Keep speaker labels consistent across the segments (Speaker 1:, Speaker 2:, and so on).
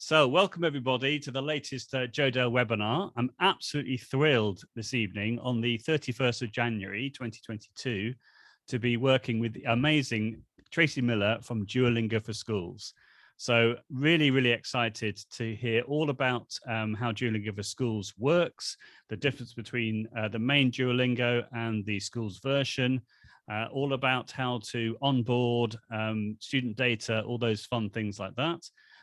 Speaker 1: So welcome everybody to the latest Jodo webinar. I'm absolutely thrilled this evening on the 31st of January 2022 to be working with the amazing Tracy Miller from Duolingo for Schools. So really excited to hear all about how Duolingo for Schools works, the difference between the main Duolingo and the schools version, all about how to onboard student data, all those fun things like that.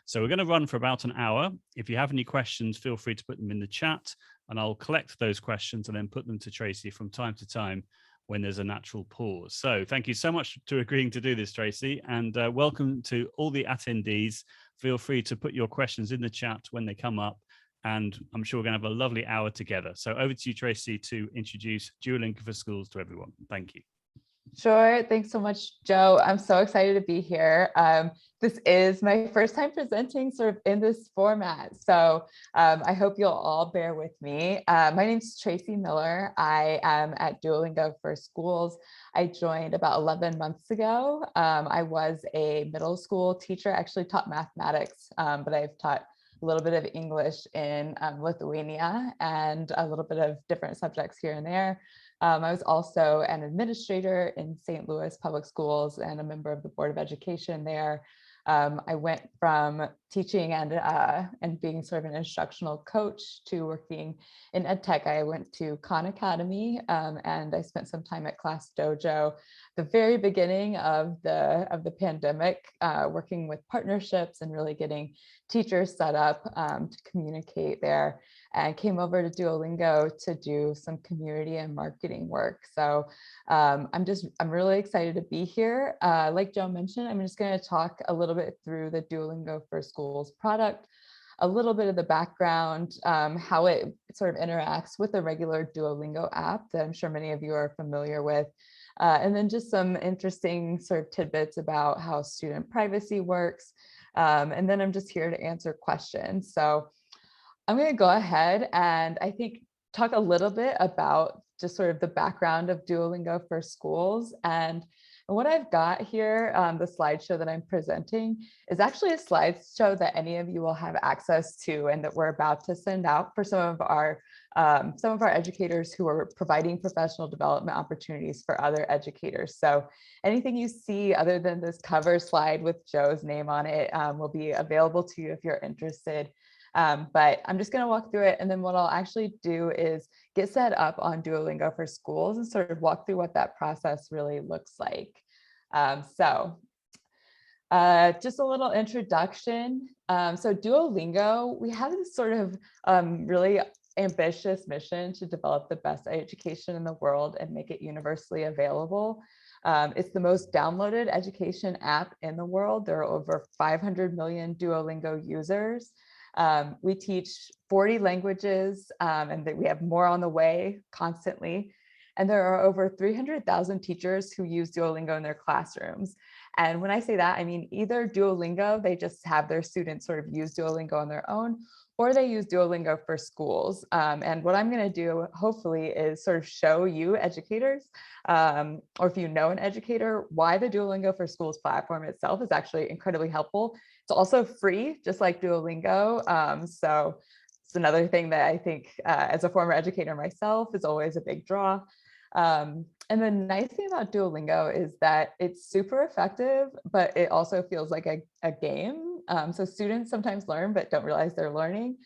Speaker 1: So we're going to run for about an hour. If you have any questions, feel free to put them in the chat and I'll collect those questions and then put them to Tracy from time to time when there's a natural pause. So thank you so much for agreeing to do this, Tracy, and welcome to all the attendees. Feel free to put your questions in the chat when they come up, and I'm sure we're going to have a lovely hour together. So over to you, Tracy, to introduce Duolingo for Schools to everyone. Thank you.
Speaker 2: Sure. Thanks so much, Joe. I'm so excited to be here. This is my first time presenting sort of in this format. So I hope you'll all bear with me. My name is Tracy Miller. I am at Duolingo for Schools. I joined about 11 months ago. I was a middle school teacher, actually taught mathematics, but I've taught a little bit of English in Lithuania and a little bit of different subjects here and there. I was also an administrator in St. Louis Public Schools and a member of the Board of Education there. I went from teaching and being sort of an instructional coach to working in ed tech. I went to Khan Academy and I spent some time at Class Dojo, the very beginning of the pandemic, working with partnerships and really getting teachers set up to communicate there, and came over to Duolingo to do some community and marketing work. So I'm really excited to be here. Like Joe mentioned, I'm just going to talk a little bit through the Duolingo for Schools product, a little bit of the background, how it sort of interacts with the regular Duolingo app that I'm sure many of you are familiar with. And then just some interesting sort of tidbits about how student privacy works. And then I'm just here to answer questions. So I'm going to go ahead and I think talk a little bit about just sort of the background of Duolingo for Schools. And what I've got here, the slideshow that I'm presenting, is actually a slideshow that any of you will have access to and that we're about to send out for some of our educators who are providing professional development opportunities for other educators. So anything you see other than this cover slide with Joe's name on it will be available to you if you're interested. But I'm just going to walk through it. And then what I'll actually do is get set up on Duolingo for Schools and sort of walk through what that process really looks like. Just a little introduction. So Duolingo, we have this sort of really ambitious mission to develop the best education in the world and make it universally available. It's the most downloaded education app in the world. There are over 500 million Duolingo users. We teach 40 languages and that we have more on the way constantly. And there are over 300,000 teachers who use Duolingo in their classrooms. And when I say that, I mean either Duolingo, they just have their students sort of use Duolingo on their own, or they use Duolingo for Schools. And what I'm going to do, hopefully, is sort of show you educators, or if you know an educator, why the Duolingo for Schools platform itself is actually incredibly helpful. It's also free, just like Duolingo. So it's another thing that I think, as a former educator myself, is always a big draw. And the nice thing about Duolingo is that it's super effective, but it also feels like a game. So students sometimes learn, but don't realize they're learning.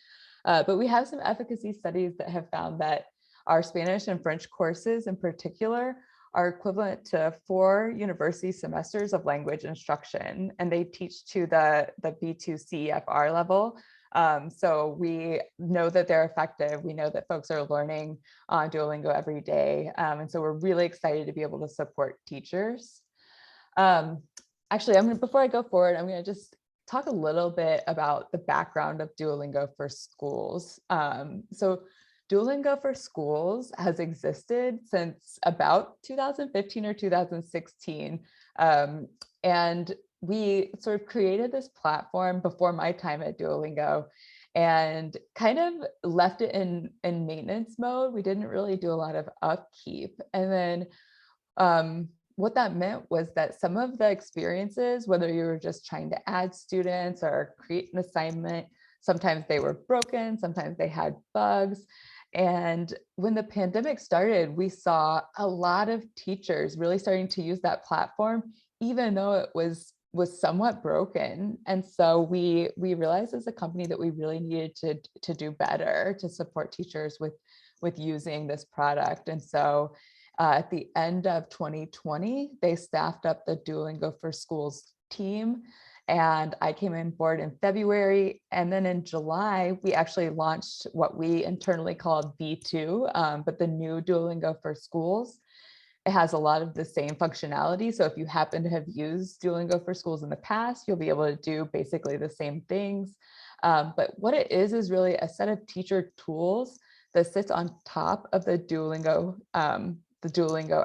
Speaker 2: But we have some efficacy studies that have found that our Spanish and French courses in particular are equivalent to 4 university semesters of language instruction, and they teach to the B2 CEFR level. So we know that they're effective. We know that folks are learning on Duolingo every day. And so we're really excited to be able to support teachers. Actually, before I go forward, I'm going to just talk a little bit about the background of Duolingo for Schools. So Duolingo for Schools has existed since about 2015 or 2016. And we sort of created this platform before my time at Duolingo and kind of left it in maintenance mode. We didn't really do a lot of upkeep. And then what that meant was that some of the experiences, whether you were just trying to add students or create an assignment, Sometimes they were broken, sometimes they had bugs. And when the pandemic started, we saw a lot of teachers really starting to use that platform, even though it was somewhat broken. And so we realized as a company that we really needed to do better to support teachers with using this product. And so at the end of 2020, they staffed up the Duolingo for Schools team. And I came on board in February. And then in July, we actually launched what we internally called V2, but the new Duolingo for Schools. It has a lot of the same functionality. So if you happen to have used Duolingo for Schools in the past, you'll be able to do basically the same things. But what it is really a set of teacher tools that sits on top of the Duolingo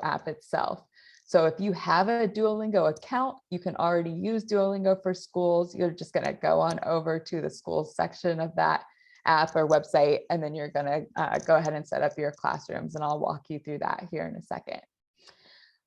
Speaker 2: app itself. So if you have a Duolingo account, you can already use Duolingo for Schools. You're just going to go on over to the schools section of that app or website, and then you're going to go ahead and set up your classrooms. And I'll walk you through that here in a second.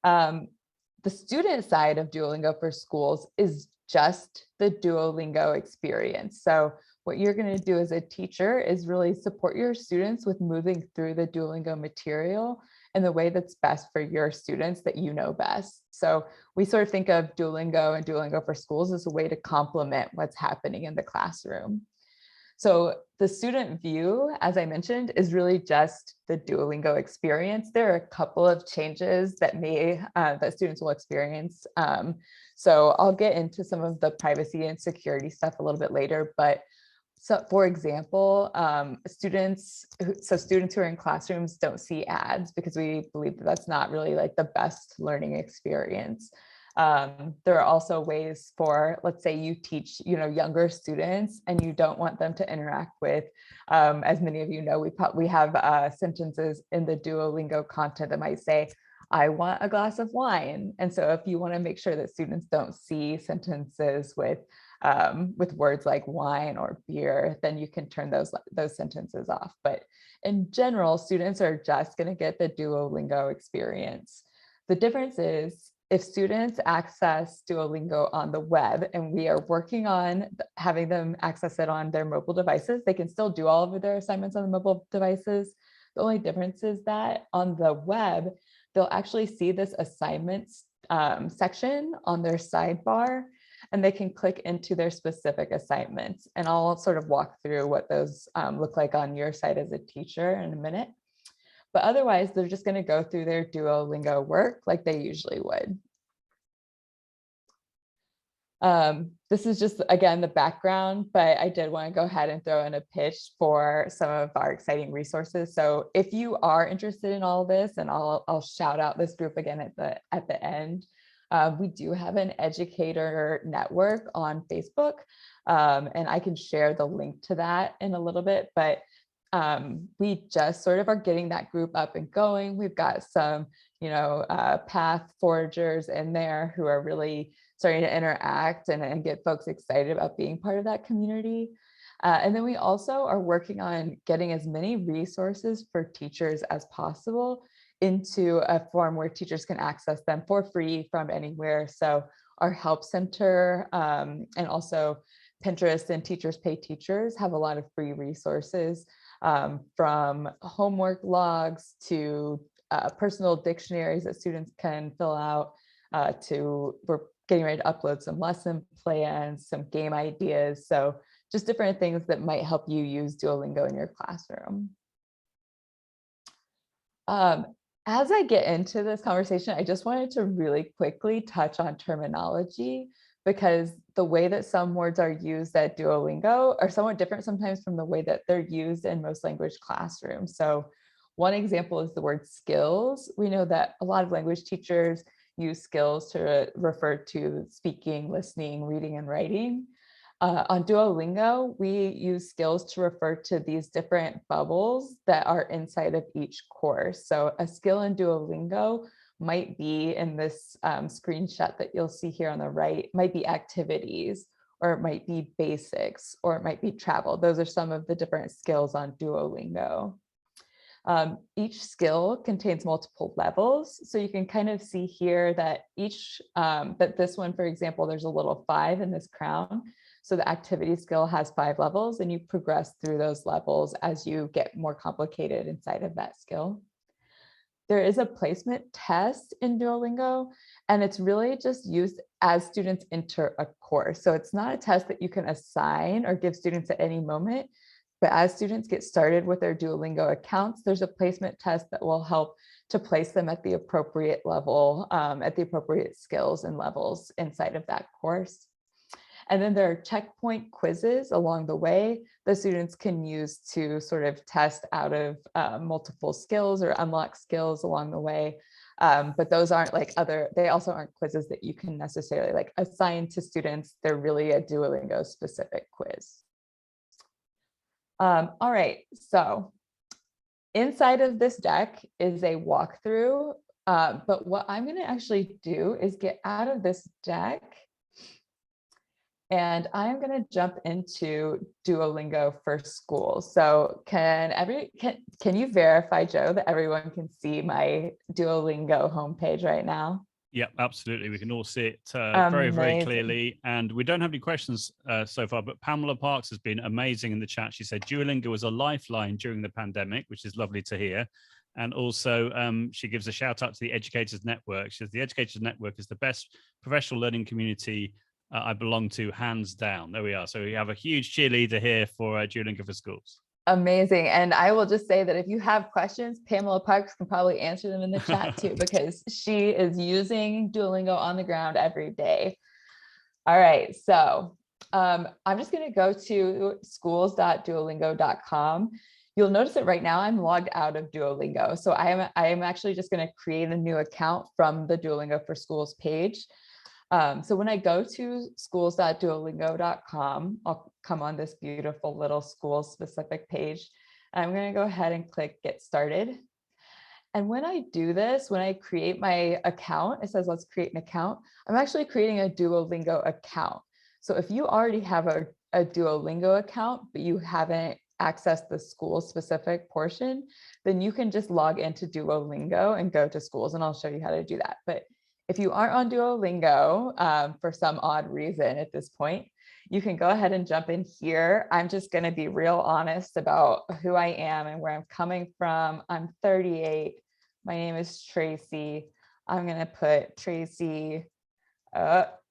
Speaker 2: The student side of Duolingo for Schools is just the Duolingo experience. So what you're going to do as a teacher is really support your students with moving through the Duolingo material in the way that's best for your students that you know best. So we sort of think of Duolingo and Duolingo for Schools as a way to complement what's happening in the classroom. So the student view, as I mentioned, is really just the Duolingo experience. There are a couple of changes that that students will experience. So I'll get into some of the privacy and security stuff a little bit later, but so for example, students who are in classrooms don't see ads because we believe that that's not really like the best learning experience. There are also ways for, let's say you teach, younger students and you don't want them to interact with, as many of you know, we have sentences in the Duolingo content that might say, I want a glass of wine. And so if you want to make sure that students don't see sentences with words like wine or beer, then you can turn those sentences off. But in general, students are just going to get the Duolingo experience. The difference is if students access Duolingo on the web, and we are working on having them access it on their mobile devices, they can still do all of their assignments on the mobile devices. The only difference is that on the web, they'll actually see this assignments section on their sidebar, and they can click into their specific assignments. And I'll sort of walk through what those look like on your side as a teacher in a minute. But otherwise, they're just going to go through their Duolingo work like they usually would. This is just, again, the background, but I did want to go ahead and throw in a pitch for some of our exciting resources. So if you are interested in all this, and I'll shout out this group again at the end, we do have an educator network on Facebook, and I can share the link to that in a little bit, but we just sort of are getting that group up and going. We've got some, path foragers in there who are really starting to interact and get folks excited about being part of that community. And then we also are working on getting as many resources for teachers as possible into a form where teachers can access them for free from anywhere. So our help center and also Pinterest and Teachers Pay Teachers have a lot of free resources, from homework logs to personal dictionaries that students can fill out, we're getting ready to upload some lesson plans, some game ideas. So just different things that might help you use Duolingo in your classroom. As I get into this conversation, I just wanted to really quickly touch on terminology, because the way that some words are used at Duolingo are somewhat different sometimes from the way that they're used in most language classrooms. So one example is the word skills. We know that a lot of language teachers use skills to refer to speaking, listening, reading, and writing. On Duolingo, we use skills to refer to these different bubbles that are inside of each course. So a skill in Duolingo might be in this screenshot that you'll see here on the right, might be activities, or it might be basics, or it might be travel. Those are some of the different skills on Duolingo. Each skill contains multiple levels. So you can kind of see here that that this one, for example, there's a little 5 in this crown. So the activity skill has 5 levels, and you progress through those levels as you get more complicated inside of that skill. There is a placement test in Duolingo, and it's really just used as students enter a course. So it's not a test that you can assign or give students at any moment, but as students get started with their Duolingo accounts, there's a placement test that will help to place them at the appropriate level, at the appropriate skills and levels inside of that course. And then there are checkpoint quizzes along the way the students can use to sort of test out of multiple skills or unlock skills along the way. But those aren't like they also aren't quizzes that you can necessarily like assign to students. They're really a Duolingo specific quiz. All right, so inside of this deck is a walkthrough, but what I'm going to actually do is get out of this deck, and I'm going to jump into Duolingo for Schools. So can you verify, Joe, that everyone can see my Duolingo homepage right now?
Speaker 1: Yep, absolutely. We can all see it very, very
Speaker 2: Amazing.
Speaker 1: clearly. And we don't have any questions so far, but Pamela Parks has been amazing in the chat. She said Duolingo was a lifeline during the pandemic, which is lovely to hear. And also she gives a shout out to the Educators Network. She says the Educators Network is the best professional learning community I belong to, hands down. There we are. So we have a huge cheerleader here for Duolingo for Schools.
Speaker 2: Amazing. And I will just say that if you have questions, Pamela Parks can probably answer them in the chat too, because she is using Duolingo on the ground every day. All right, so I'm just going to go to schools.duolingo.com. You'll notice that right now I'm logged out of Duolingo. So I am actually just going to create a new account from the Duolingo for Schools page. So when I go to schools.duolingo.com, I'll come on this beautiful little school specific page. I'm going to go ahead and click get started. And when I do this, when I create my account, it says, let's create an account. I'm actually creating a Duolingo account. So if you already have a Duolingo account, but you haven't accessed the school specific portion, then you can just log into Duolingo and go to schools, and I'll show you how to do that. But if you aren't on Duolingo for some odd reason at this point, you can go ahead and jump in here. I'm just going to be real honest about who I am and where I'm coming from. I'm 38. My name is Tracy. I'm going to put Tracy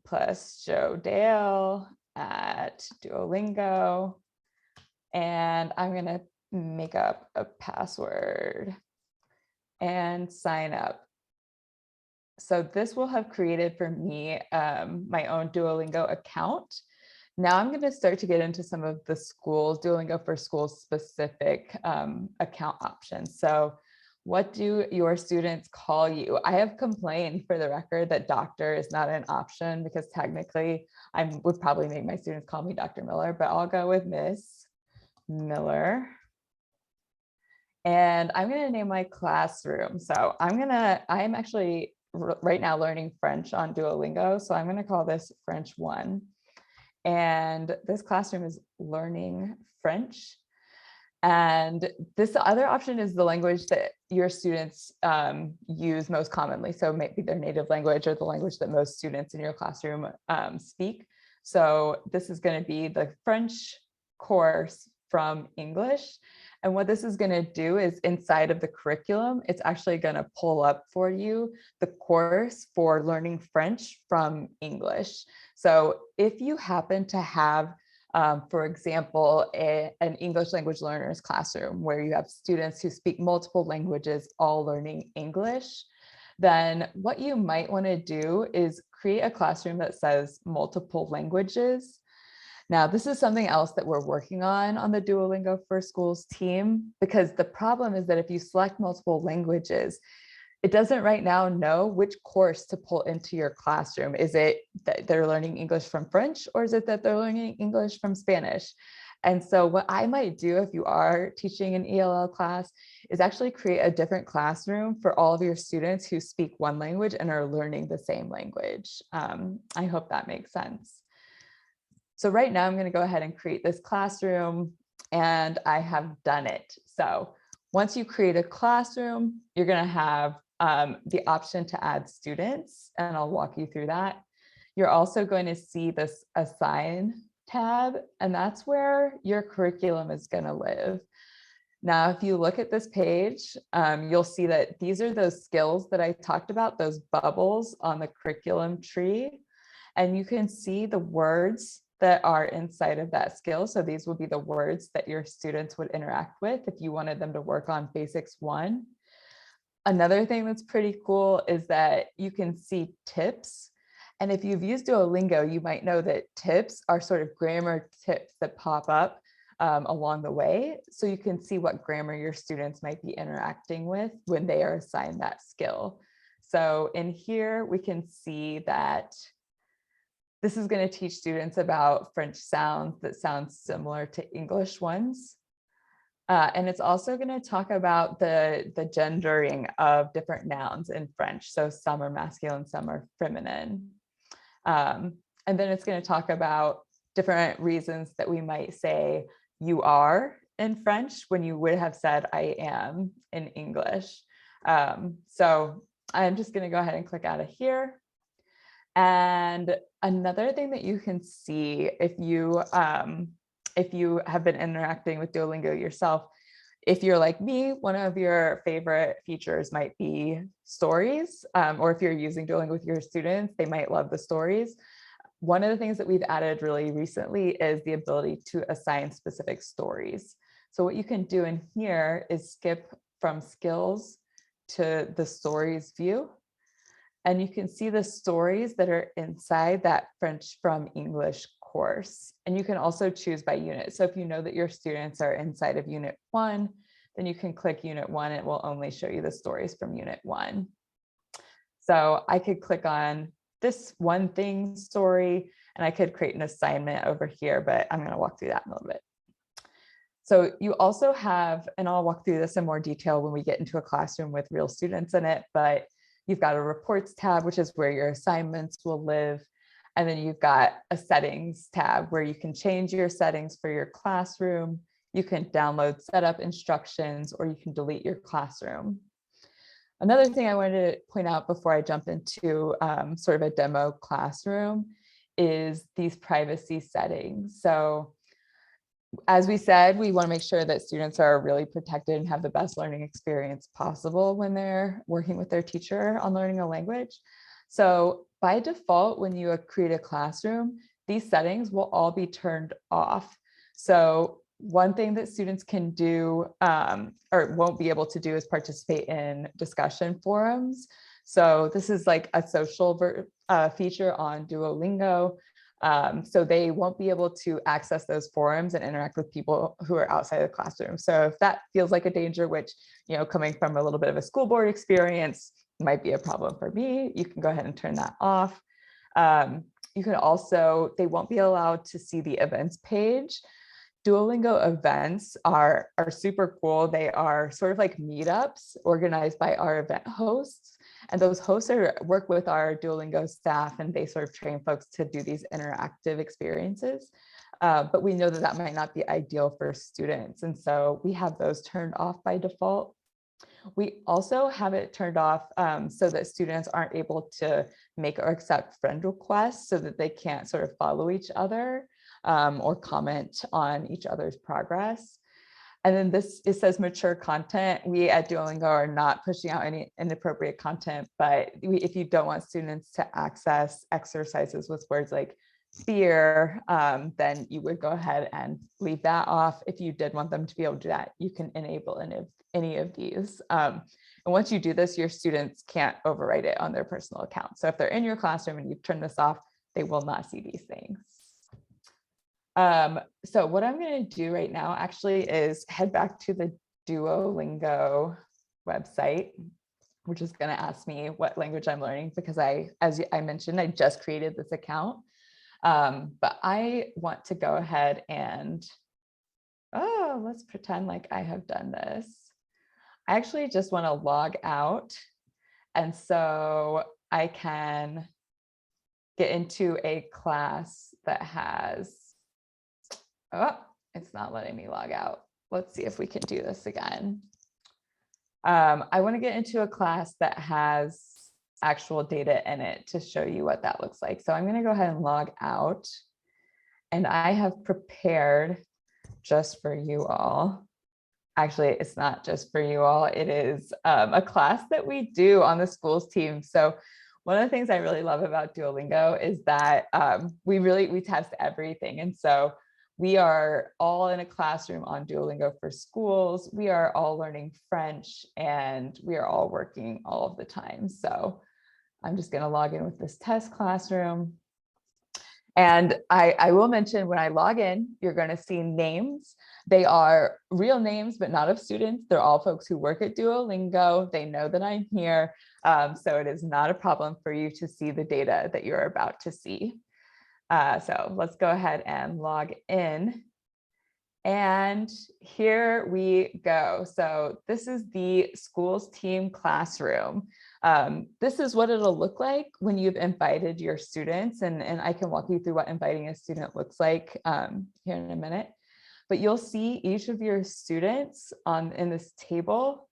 Speaker 2: plus Joe Dale at Duolingo. And I'm going to make up a password and sign up. So this will have created for me my own Duolingo account. Now I'm going to start to get into some of the schools, Duolingo for Schools specific account options. So what do your students call you? I have complained, for the record, that doctor is not an option because technically I would probably make my students call me Dr. Miller, but I'll go with Miss Miller. And I'm going to name my classroom. So I'm actually right now learning French on Duolingo. So I'm going to call this French 1. And this classroom is learning French. And this other option is the language that your students use most commonly. So maybe their native language or the language that most students in your classroom speak. So this is going to be the French course from English. And what this is going to do is inside of the curriculum, it's actually going to pull up for you the course for learning French from English. So if you happen to have, for example, an English language learners classroom where you have students who speak multiple languages all learning English, then what you might want to do is create a classroom that says multiple languages. Now, this is something else that we're working on the Duolingo for Schools team, because the problem is that if you select multiple languages, it doesn't right now know which course to pull into your classroom. Is it that they're learning English from French, or is it that they're learning English from Spanish? And so what I might do if you are teaching an ELL class is actually create a different classroom for all of your students who speak one language and are learning the same language. I hope that makes sense. So right now I'm going to go ahead and create this classroom, and I have done it. So once you create a classroom, you're going to have the option to add students, and I'll walk you through that. You're also going to see this assign tab, and that's where your curriculum is going to live. Now, if you look at this page, you'll see that these are those skills that I talked about, those bubbles on the curriculum tree. And you can see the words that are inside of that skill. So these will be the words that your students would interact with if you wanted them to work on Basics 1. Another thing that's pretty cool is that you can see tips. And if you've used Duolingo, you might know that tips are sort of grammar tips that pop up along the way. So you can see what grammar your students might be interacting with when they are assigned that skill. So in here, we can see that this is going to teach students about French sounds that sound similar to English ones. And it's also going to talk about the gendering of different nouns in French. So some are masculine, some are feminine. And then it's going to talk about different reasons that we might say you are in French when you would have said I am in English. So I'm just going to go ahead and click out of here. And another thing that you can see if you have been interacting with Duolingo yourself, if you're like me, one of your favorite features might be stories, or if you're using Duolingo with your students, they might love the stories. One of the things that we've added really recently is the ability to assign specific stories. So what you can do in here is skip from skills to the stories view. And you can see the stories that are inside that French from English course. And you can also choose by unit. So if you know that your students are inside of Unit 1, then you can click Unit 1. It will only show you the stories from Unit 1. So I could click on this one thing story, and I could create an assignment over here, but I'm going to walk through that in a little bit. So you also have, and I'll walk through this in more detail when we get into a classroom with real students in it, but you've got a reports tab, which is where your assignments will live. And then you've got a settings tab where you can change your settings for your classroom. You can download setup instructions, or you can delete your classroom. Another thing I wanted to point out before I jump into sort of a demo classroom is these privacy settings. So as we said, we want to make sure that students are really protected and have the best learning experience possible when they're working with their teacher on learning a language. So by default, when you create a classroom, these settings will all be turned off. So one thing that students can do or won't be able to do is participate in discussion forums. So this is like a social feature on Duolingo. So they won't be able to access those forums and interact with people who are outside the classroom. So if that feels like a danger, which, coming from a little bit of a school board experience might be a problem for me, you can go ahead and turn that off. You can also, they won't be allowed to see the events page. Duolingo events are super cool. They are sort of like meetups organized by our event hosts. And those hosts work with our Duolingo staff, and they sort of train folks to do these interactive experiences. But we know that that might not be ideal for students. And so we have those turned off by default. We also have it turned off so that students aren't able to make or accept friend requests, so that they can't sort of follow each other or comment on each other's progress. And then it says mature content. We at Duolingo are not pushing out any inappropriate content, but if you don't want students to access exercises with words like fear, then you would go ahead and leave that off. If you did want them to be able to do that, you can enable any of these. And once you do this, your students can't overwrite it on their personal account. So if they're in your classroom and you've turned this off, they will not see these things. So what I'm going to do right now actually is head back to the Duolingo website, which is going to ask me what language I'm learning, because as I mentioned, I just created this account. But I want to go ahead and, let's pretend like I have done this. I actually just want to log out. And so I can get into a class that has, it's not letting me log out. Let's see if we can do this again. I want to get into a class that has actual data in it to show you what that looks like. So I'm going to go ahead and log out. And I have prepared just for you all. Actually, it's not just for you all. It is a class that we do on the schools team. So one of the things I really love about Duolingo is that we test everything. And so we are all in a classroom on Duolingo for schools. We are all learning French and we are all working all of the time. So I'm just going to log in with this test classroom. And I will mention when I log in, you're going to see names. They are real names, but not of students. They're all folks who work at Duolingo. They know that I'm here. So it is not a problem for you to see the data that you're about to see. So let's go ahead and log in. And here we go. So this is the schools team classroom. This is what it'll look like when you've invited your students, and I can walk you through what inviting a student looks like here in a minute. But you'll see each of your students in this table,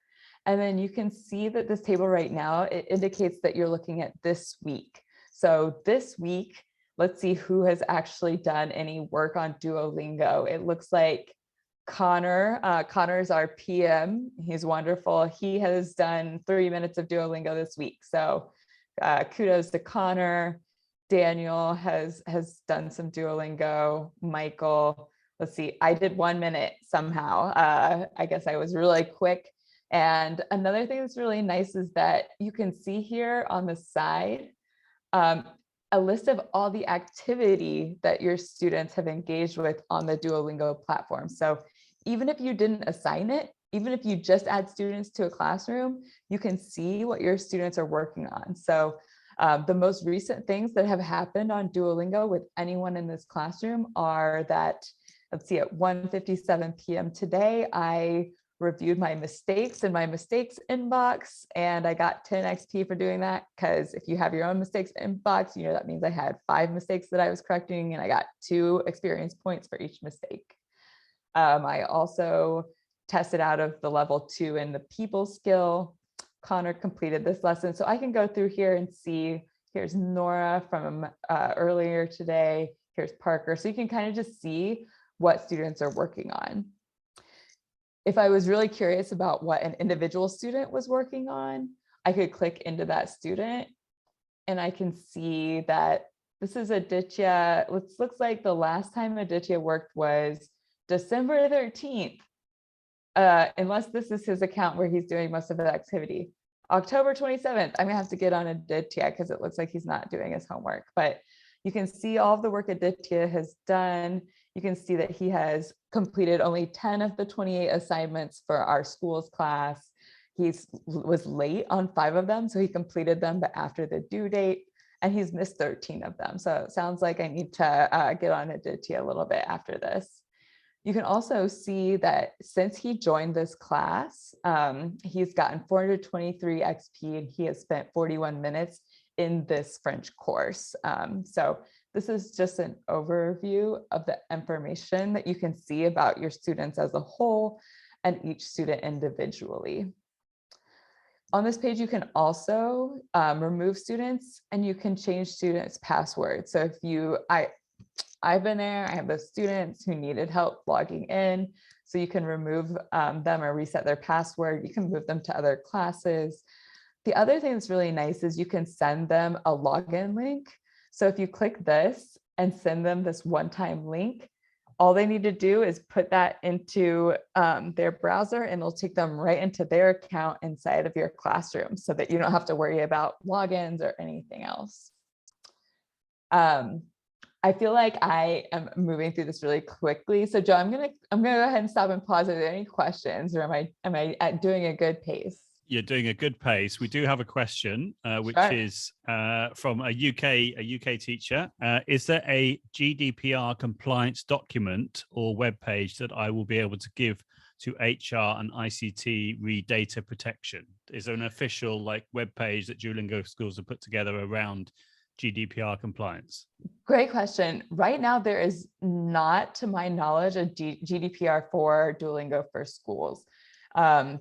Speaker 2: and then you can see that this table right now, it indicates that you're looking at this week. So this week, let's see who has actually done any work on Duolingo. It looks like Connor. Connor's our PM. He's wonderful. He has done 3 minutes of Duolingo this week. So kudos to Connor. Daniel has done some Duolingo. Michael, let's see, I did 1 minute somehow. I guess I was really quick. And another thing that's really nice is that you can see here on the side, a list of all the activity that your students have engaged with on the Duolingo platform. So even if you didn't assign it, even if you just add students to a classroom, you can see what your students are working on. So the most recent things that have happened on Duolingo with anyone in this classroom are that, let's see, at 1:57 p.m. today, I reviewed my mistakes in my mistakes inbox, and I got 10 XP for doing that, because if you have your own mistakes inbox, you know that means I had 5 mistakes that I was correcting, and I got 2 experience points for each mistake. I also tested out of the level 2 in the people skill. Connor completed this lesson, so I can go through here and see, here's Nora from earlier today, here's Parker, so you can kind of just see what students are working on. If I was really curious about what an individual student was working on, I could click into that student and I can see that this is Aditya. Looks like the last time Aditya worked was December 13th, unless this is his account where he's doing most of the activity. October 27th, I'm gonna have to get on Aditya because it looks like he's not doing his homework, but you can see all of the work Aditya has done. You can see that he has completed only 10 of the 28 assignments for our schools class. He was late on 5 of them, so he completed them, but after the due date, and he's missed 13 of them. So it sounds like I need to get on Aditya a little bit after this. You can also see that since he joined this class, he's gotten 423 XP and he has spent 41 minutes in this French course. So this is just an overview of the information that you can see about your students as a whole and each student individually. On this page, you can also remove students and you can change students' passwords. So if I've been there, I have those students who needed help logging in, so you can remove them or reset their password. You can move them to other classes. The other thing that's really nice is you can send them a login link. So if you click this and send them this one-time link, all they need to do is put that into their browser and it'll take them right into their account inside of your classroom so that you don't have to worry about logins or anything else. I feel like I am moving through this really quickly. So Joe, I'm gonna go ahead and stop and pause. Are there any questions, or am I doing a good pace?
Speaker 1: You're doing a good pace. We do have a question, which
Speaker 2: Sure.
Speaker 1: is from a UK teacher. Is there a GDPR compliance document or web page that I will be able to give to HR and ICT re data protection? Is there an official web page that Duolingo schools have put together around GDPR compliance?
Speaker 2: Great question. Right now, there is not, to my knowledge, a GDPR for Duolingo for schools.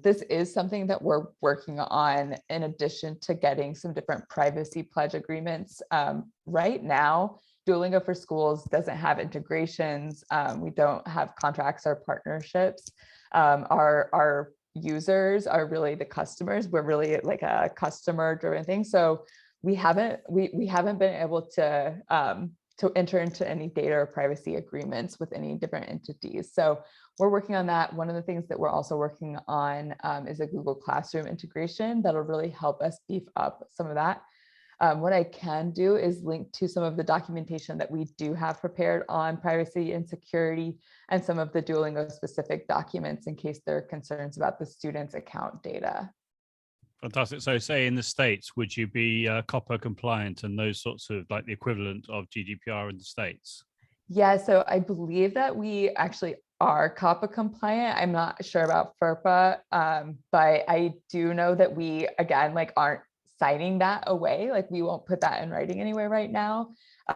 Speaker 2: This is something that we're working on in addition to getting some different privacy pledge agreements. Right now, Duolingo for Schools doesn't have integrations. We don't have contracts or partnerships. Our users are really the customers. We're really like a customer driven thing. So we haven't been able to enter into any data or privacy agreements with any different entities. So we're working on that. One of the things that we're also working on is a Google Classroom integration that'll really help us beef up some of that. What I can do is link to some of the documentation that we do have prepared on privacy and security and some of the Duolingo specific documents in case there are concerns about the student's account data.
Speaker 1: Fantastic. So say in the States, would you be COPPA compliant and those sorts of like the equivalent of GDPR in the States?
Speaker 2: Yeah, so I believe that we actually are COPPA compliant. I'm not sure about FERPA, but I do know that we, again, like aren't signing that away. Like we won't put that in writing anywhere right now.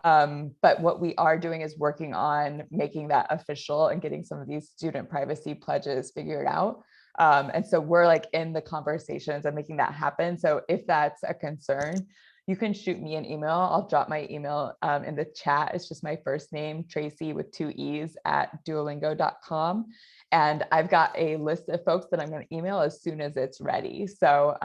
Speaker 2: But what we are doing is working on making that official and getting some of these student privacy pledges figured out. And so we're like in the conversations of making that happen. So if that's a concern, you can shoot me an email. I'll drop my email in the chat. It's just my first name, Tracy with 2 E's at duolingo.com. And I've got a list of folks that I'm going to email as soon as it's ready. So,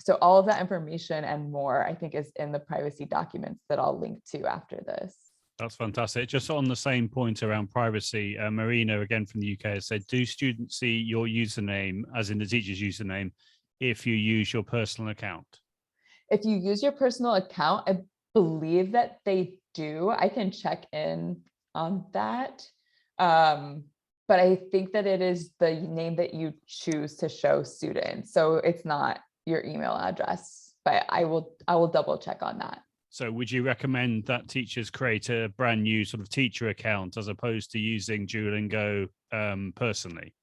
Speaker 2: so all of that information and more, I think, is in the privacy documents that I'll link to after this.
Speaker 1: That's fantastic. Just on the same point around privacy, Marina, again from the UK, has said, do students see your username, as in the teacher's username, if you use your personal account?
Speaker 2: If you use your personal account, I believe that they do. I can check in on that. But I think that it is the name that you choose to show students. So it's not your email address, but I will double check on that.
Speaker 1: So would you recommend that teachers create a brand new sort of teacher account as opposed to using Duolingo personally?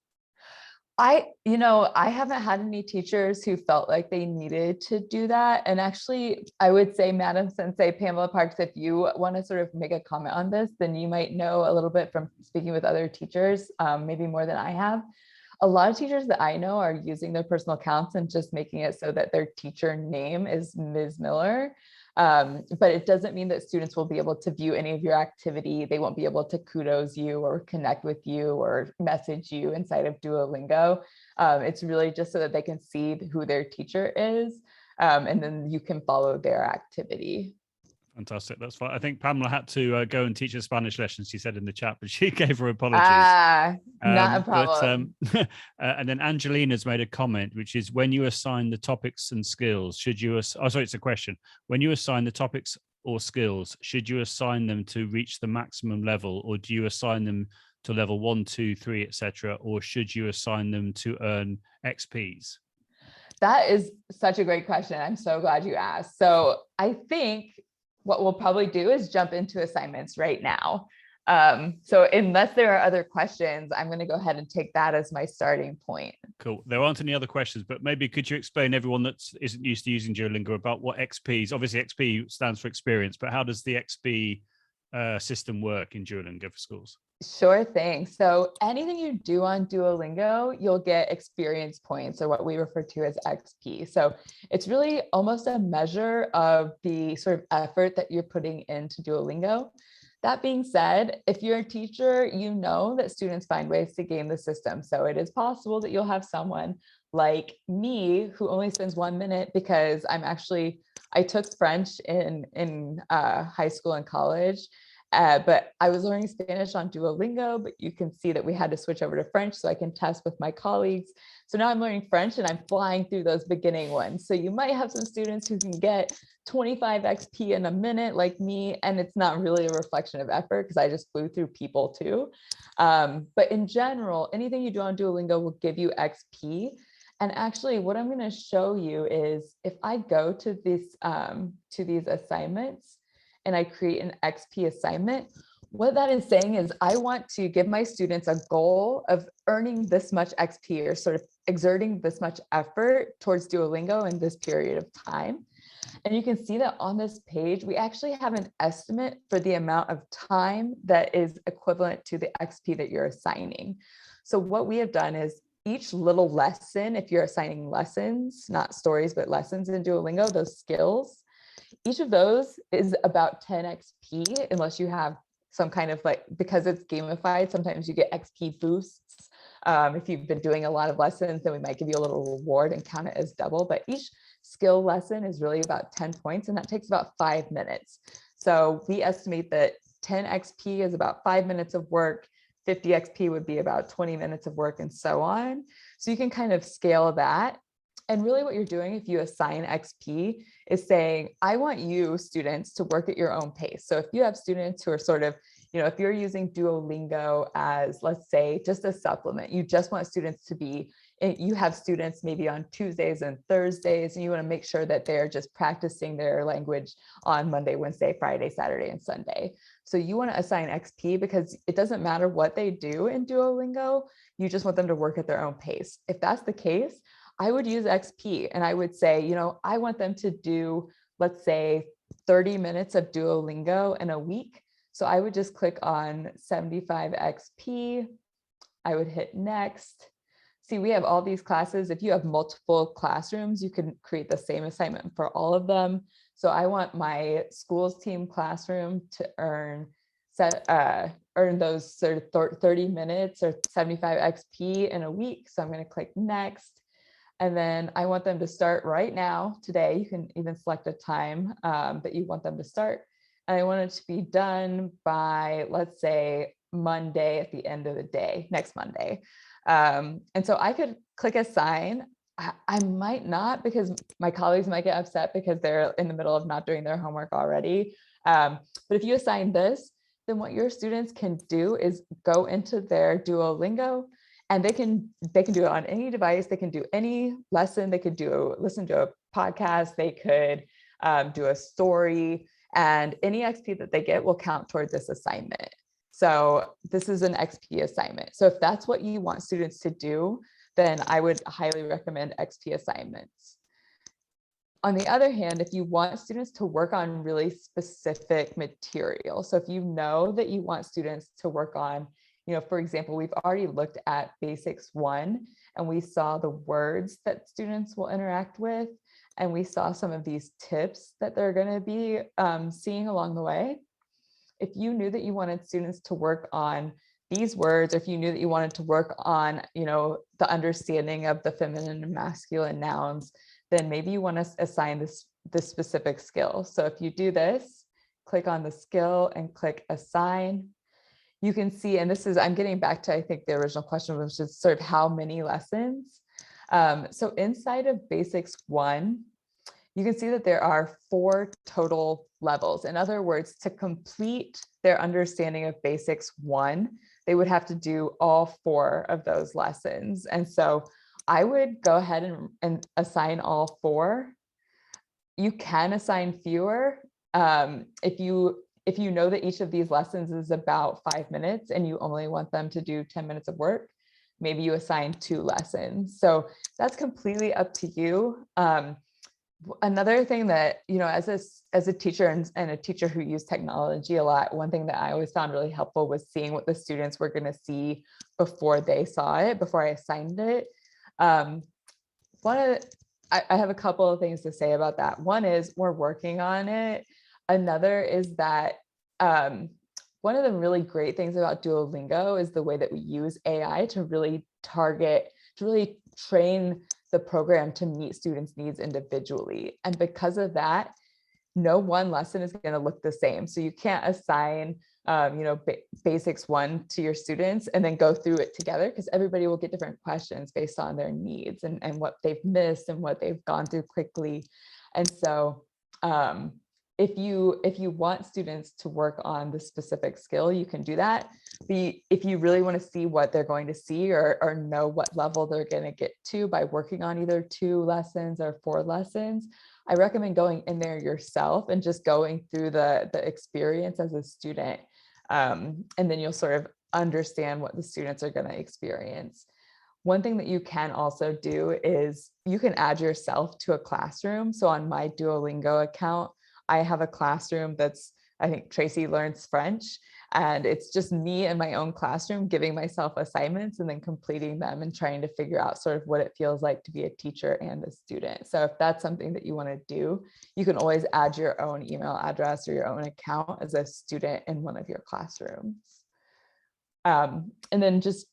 Speaker 2: I haven't had any teachers who felt like they needed to do that. And actually, I would say, Madam Sensei Pamela Parks, if you want to sort of make a comment on this, then you might know a little bit from speaking with other teachers, maybe more than I have. A lot of teachers that I know are using their personal accounts and just making it so that their teacher name is Ms. Miller. But it doesn't mean that students will be able to view any of your activity. They won't be able to kudos you or connect with you or message you inside of Duolingo. It's really just so that they can see who their teacher is, and then you can follow their activity.
Speaker 1: Fantastic. That's fine. I think Pamela had to go and teach her Spanish lessons, she said in the chat, but she gave her apologies.
Speaker 2: Not a problem.
Speaker 1: And then Angelina's made a comment, which is, when you assign the topics and skills, should you, it's a question. When you assign the topics or skills, should you assign them to reach the maximum level, or do you assign them to level 1, 2, 3, etc., or should you assign them to earn XPs?
Speaker 2: That is such a great question. I'm so glad you asked. So I think what we'll probably do is jump into assignments right now. So unless there are other questions, I'm going to go ahead and take that as my starting point.
Speaker 1: Cool. There aren't any other questions, but maybe could you explain everyone that isn't used to using Duolingo about what XP is? Obviously, XP stands for experience, but how does the XP system work in Duolingo for Schools?
Speaker 2: Sure thing. So anything you do on Duolingo, you'll get experience points, or what we refer to as XP. So it's really almost a measure of the sort of effort that you're putting into Duolingo. That being said, if you're a teacher, you know that students find ways to game the system. So it is possible that you'll have someone like me who only spends 1 minute, because I took French in high school and college. But I was learning Spanish on Duolingo, but you can see that we had to switch over to French so I can test with my colleagues. So now I'm learning French and I'm flying through those beginning ones. So you might have some students who can get 25 XP in a minute like me, and it's not really a reflection of effort because I just flew through people too. But in general, anything you do on Duolingo will give you XP. And actually what I'm going to show you is, if I go to these assignments, and I create an XP assignment, what that is saying is I want to give my students a goal of earning this much XP, or sort of exerting this much effort towards Duolingo in this period of time. And you can see that on this page, we actually have an estimate for the amount of time that is equivalent to the XP that you're assigning. So what we have done is, each little lesson, if you're assigning lessons, not stories, but lessons in Duolingo, those skills, each of those is about 10 XP, unless you have some kind of like, because it's gamified, sometimes you get XP boosts. If you've been doing a lot of lessons, then we might give you a little reward and count it as double, but each skill lesson is really about 10 points, and that takes about 5 minutes. So we estimate that 10 XP is about 5 minutes of work, 50 XP would be about 20 minutes of work, and so on. So you can kind of scale that. And really what you're doing if you assign XP is saying, I want you students to work at your own pace. So if you have students who are sort of, if you're using Duolingo as, let's say, just a supplement, you just want students to be, you have students maybe on Tuesdays and Thursdays, and you want to make sure that they're just practicing their language on Monday, Wednesday, Friday, Saturday, and Sunday. So you want to assign XP because it doesn't matter what they do in Duolingo, you just want them to work at their own pace. If that's the case, I would use XP and I would say, I want them to do, let's say, 30 minutes of Duolingo in a week. So I would just click on 75 XP. I would hit next. See, we have all these classes. If you have multiple classrooms, you can create the same assignment for all of them. So I want my schools team classroom to earn those sort of 30 minutes or 75 XP in a week. So I'm going to click next. And then I want them to start right now, today. You can even select a time that you want them to start. And I want it to be done by, let's say, Monday at the end of the day, next Monday. And so I could click assign. I might not, because my colleagues might get upset because they're in the middle of not doing their homework already. But if you assign this, then what your students can do is go into their Duolingo, and they can do it on any device. They can do any lesson. They could listen to a podcast. They could do a story, and any XP that they get will count toward this assignment. So this is an XP assignment. So if that's what you want students to do, then I would highly recommend XP assignments. On the other hand, if you want students to work on really specific material, so if you know that you want students to work on, for example, we've already looked at Basics 1, and we saw the words that students will interact with, and we saw some of these tips that they're going to be seeing along the way. If you knew that you wanted students to work on these words, or if you knew that you wanted to work on, the understanding of the feminine and masculine nouns, then maybe you want to assign this specific skill. So if you do this, click on the skill and click assign. You can see, and I'm getting back to, I think, the original question, which is sort of how many lessons. So inside of Basics 1, you can see that there are 4 total levels. In other words, to complete their understanding of Basics 1, they would have to do all 4 of those lessons. And so I would go ahead and assign all 4. You can assign fewer. If you know that each of these lessons is about 5 minutes and you only want them to do 10 minutes of work, maybe you assign 2 lessons. So that's completely up to you. Another thing that, as a teacher and a teacher who used technology a lot, one thing that I always found really helpful was seeing what the students were going to see before they saw it, before I assigned it. I have a couple of things to say about that. One is we're working on it. Another is that one of the really great things about Duolingo is the way that we use AI to really train the program to meet students' needs individually. And because of that, no one lesson is going to look the same. So you can't assign, Basics 1 to your students and then go through it together, because everybody will get different questions based on their needs and what they've missed and what they've gone through quickly. And so if you want students to work on the specific skill, you can do that. If you really want to see what they're going to see or know what level they're going to get to by working on either 2 lessons or 4 lessons, I recommend going in there yourself and just going through the experience as a student. And then you'll sort of understand what the students are going to experience. One thing that you can also do is you can add yourself to a classroom. So on my Duolingo account, I have a classroom that's, I think, Tracy Learns French. And it's just me in my own classroom giving myself assignments and then completing them and trying to figure out sort of what it feels like to be a teacher and a student. So if that's something that you want to do, you can always add your own email address or your own account as a student in one of your classrooms. And then just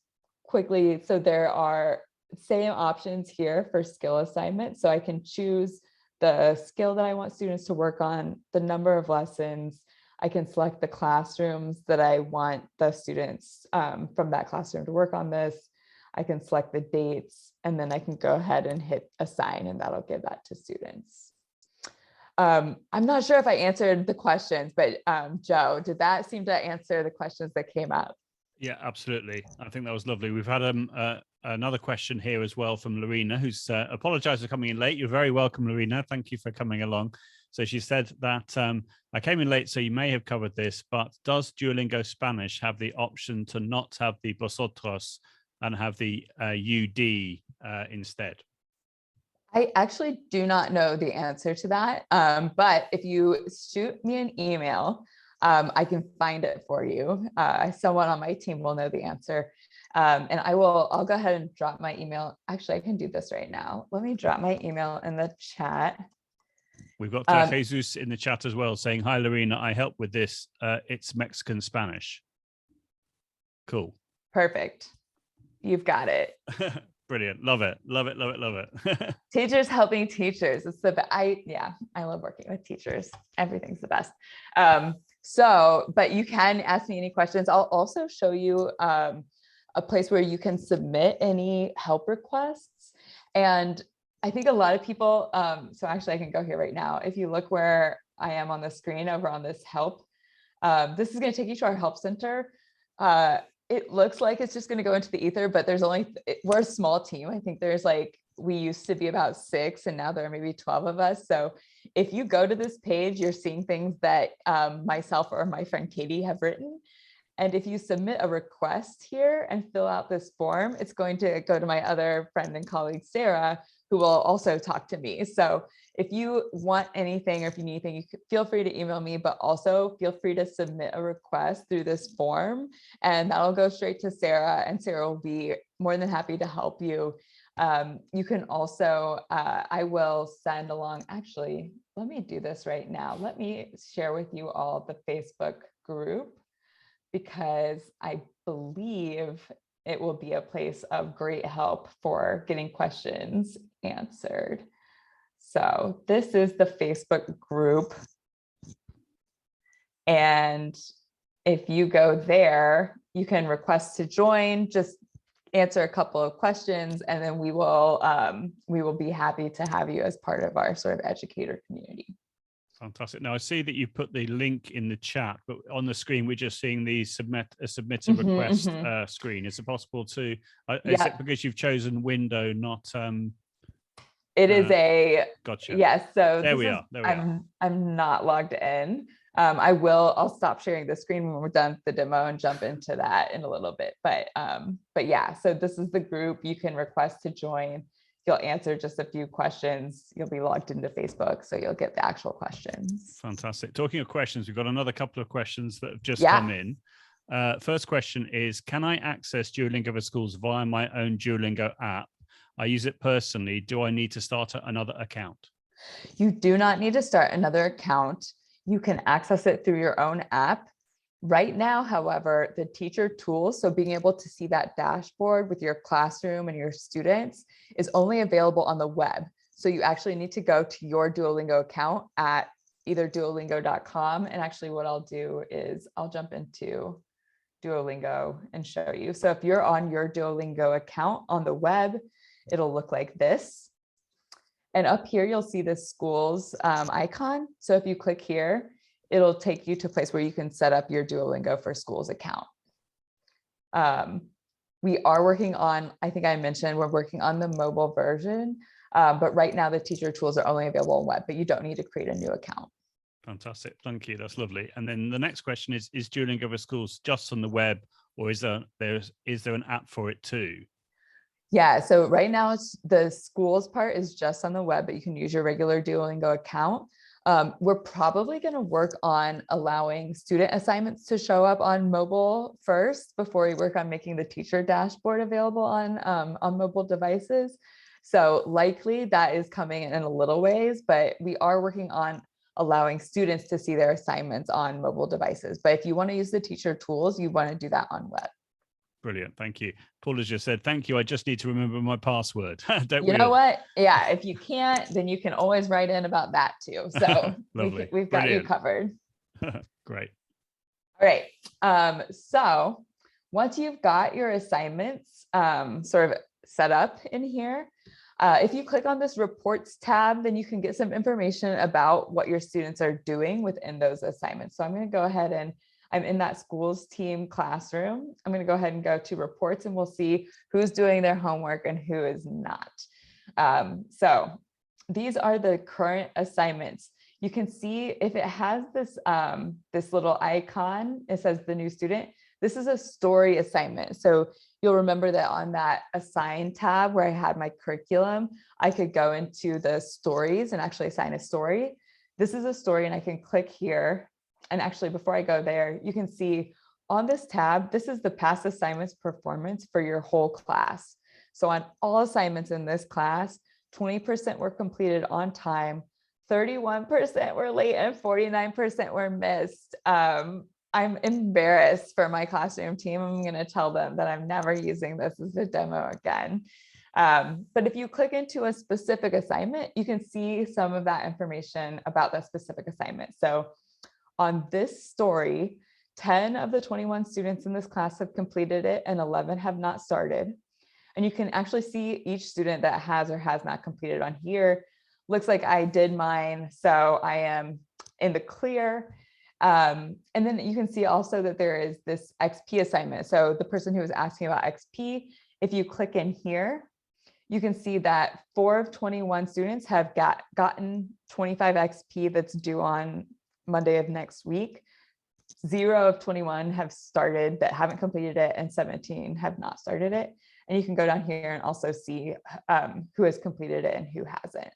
Speaker 2: quickly, so there are same options here for skill assignments. So I can choose the skill that I want students to work on, the number of lessons. I can select the classrooms that I want the students from that classroom to work on this. I can select the dates, and then I can go ahead and hit assign, and that'll give that to students. I'm not sure if I answered the questions, but Joe, did that seem to answer the questions that came up?
Speaker 1: Yeah, absolutely. I think that was lovely. We've had another question here as well from Lorena, who's apologized for coming in late. You're very welcome, Lorena. Thank you for coming along. So she said that I came in late, so you may have covered this, but does Duolingo Spanish have the option to not have the vosotros and have the UD instead?
Speaker 2: I actually do not know the answer to that, but if you shoot me an email, I can find it for you. Someone on my team will know the answer. And I'll go ahead and drop my email. Actually, I can do this right now. Let me drop my email in the chat.
Speaker 1: We've got Jesus in the chat as well saying, hi, Lorena, I help with this. It's Mexican Spanish. Cool.
Speaker 2: Perfect. You've got it.
Speaker 1: Brilliant. Love it. Love it. Love it. Love it.
Speaker 2: Teachers helping teachers. It's the I love working with teachers. Everything's the best. But you can ask me any questions. I'll also show you a place where you can submit any help requests. And I think a lot of people, so actually I can go here right now. If you look where I am on the screen over on this help, this is going to take you to our help center. It looks like it's just going to go into the ether, but we're a small team. I think we used to be about 6 and now there are maybe 12 of us. So if you go to this page, you're seeing things that myself or my friend Katie have written. And if you submit a request here and fill out this form, it's going to go to my other friend and colleague, Sarah, who will also talk to me. So if you want anything or if you need anything, feel free to email me, but also feel free to submit a request through this form and that'll go straight to Sarah, and Sarah will be more than happy to help you. You can also, I will send along, actually, let me do this right now. Let me share with you all the Facebook group, because I believe it will be a place of great help for getting questions answered. So this is the Facebook group. And if you go there, you can request to join, just answer a couple of questions, and then we will be happy to have you as part of our sort of educator community.
Speaker 1: Fantastic. Now I see that you put the link in the chat, but on the screen we're just seeing the submit a request screen. Is it possible to? Is it because you've chosen window, not?
Speaker 2: It is a.
Speaker 1: Gotcha.
Speaker 2: Yes. So
Speaker 1: there we are. There we are.
Speaker 2: I'm not logged in. I'll stop sharing the screen when we're done with the demo and jump into that in a little bit. But yeah. So this is the group. You can request to join. You'll answer just a few questions. You'll be logged into Facebook, so you'll get the actual questions.
Speaker 1: Fantastic. Talking of questions, we've got another couple of questions that have just come in. First question is, can I access Duolingo for Schools via my own Duolingo app? I use it personally. Do I need to start another account?
Speaker 2: You do not need to start another account. You can access it through your own app. Right now, however, the teacher tools, so being able to see that dashboard with your classroom and your students, is only available on the web. So you actually need to go to your Duolingo account at either duolingo.com. And actually what I'll do is I'll jump into Duolingo and show you. So if you're on your Duolingo account on the web, it'll look like this. And up here, you'll see the schools icon. So if you click here, it'll take you to a place where you can set up your Duolingo for Schools account. We are working on, I think I mentioned, we're working on the mobile version, but right now the teacher tools are only available on web, but you don't need to create a new account.
Speaker 1: Fantastic. Thank you. That's lovely. And then the next question is Duolingo for Schools just on the web, or is there an app for it too?
Speaker 2: Yeah, so right now the schools part is just on the web, but you can use your regular Duolingo account. We're probably going to work on allowing student assignments to show up on mobile first before we work on making the teacher dashboard available on mobile devices. So likely that is coming in a little ways, but we are working on allowing students to see their assignments on mobile devices. But if you want to use the teacher tools, you want to do that on web.
Speaker 1: Brilliant. Thank you. Paul has just said, thank you. I just need to remember my password.
Speaker 2: You know what? Yeah, if you can't, then you can always write in about that too. So
Speaker 1: Lovely.
Speaker 2: we've got you covered.
Speaker 1: Great.
Speaker 2: All right. So once you've got your assignments sort of set up in here, if you click on this reports tab, then you can get some information about what your students are doing within those assignments. So I'm going to go ahead and I'm in that schools team classroom. I'm going to go ahead and go to reports and we'll see who's doing their homework and who is not. So these are the current assignments. You can see if it has this, this little icon, it says the new student. This is a story assignment. So you'll remember that on that assign tab where I had my curriculum, I could go into the stories and actually assign a story. This is a story and I can click here. And actually, before I go there, you can see on this tab, this is the past assignments performance for your whole class. So on all assignments in this class, 20% were completed on time, 31% were late, and 49% were missed. I'm embarrassed for my classroom team. I'm going to tell them that I'm never using this as a demo again. But if you click into a specific assignment, you can see some of that information about that specific assignment. So on this story, 10 of the 21 students in this class have completed it and 11 have not started. And you can actually see each student that has or has not completed on here. Looks like I did mine, so I am in the clear. And then you can see also that there is this XP assignment. So the person who was asking about XP, if you click in here, you can see that 4 of 21 students have gotten 25 XP that's due on Monday of next week. 0 of 21 have started that haven't completed it, and 17 have not started it. And you can go down here and also see who has completed it and who hasn't.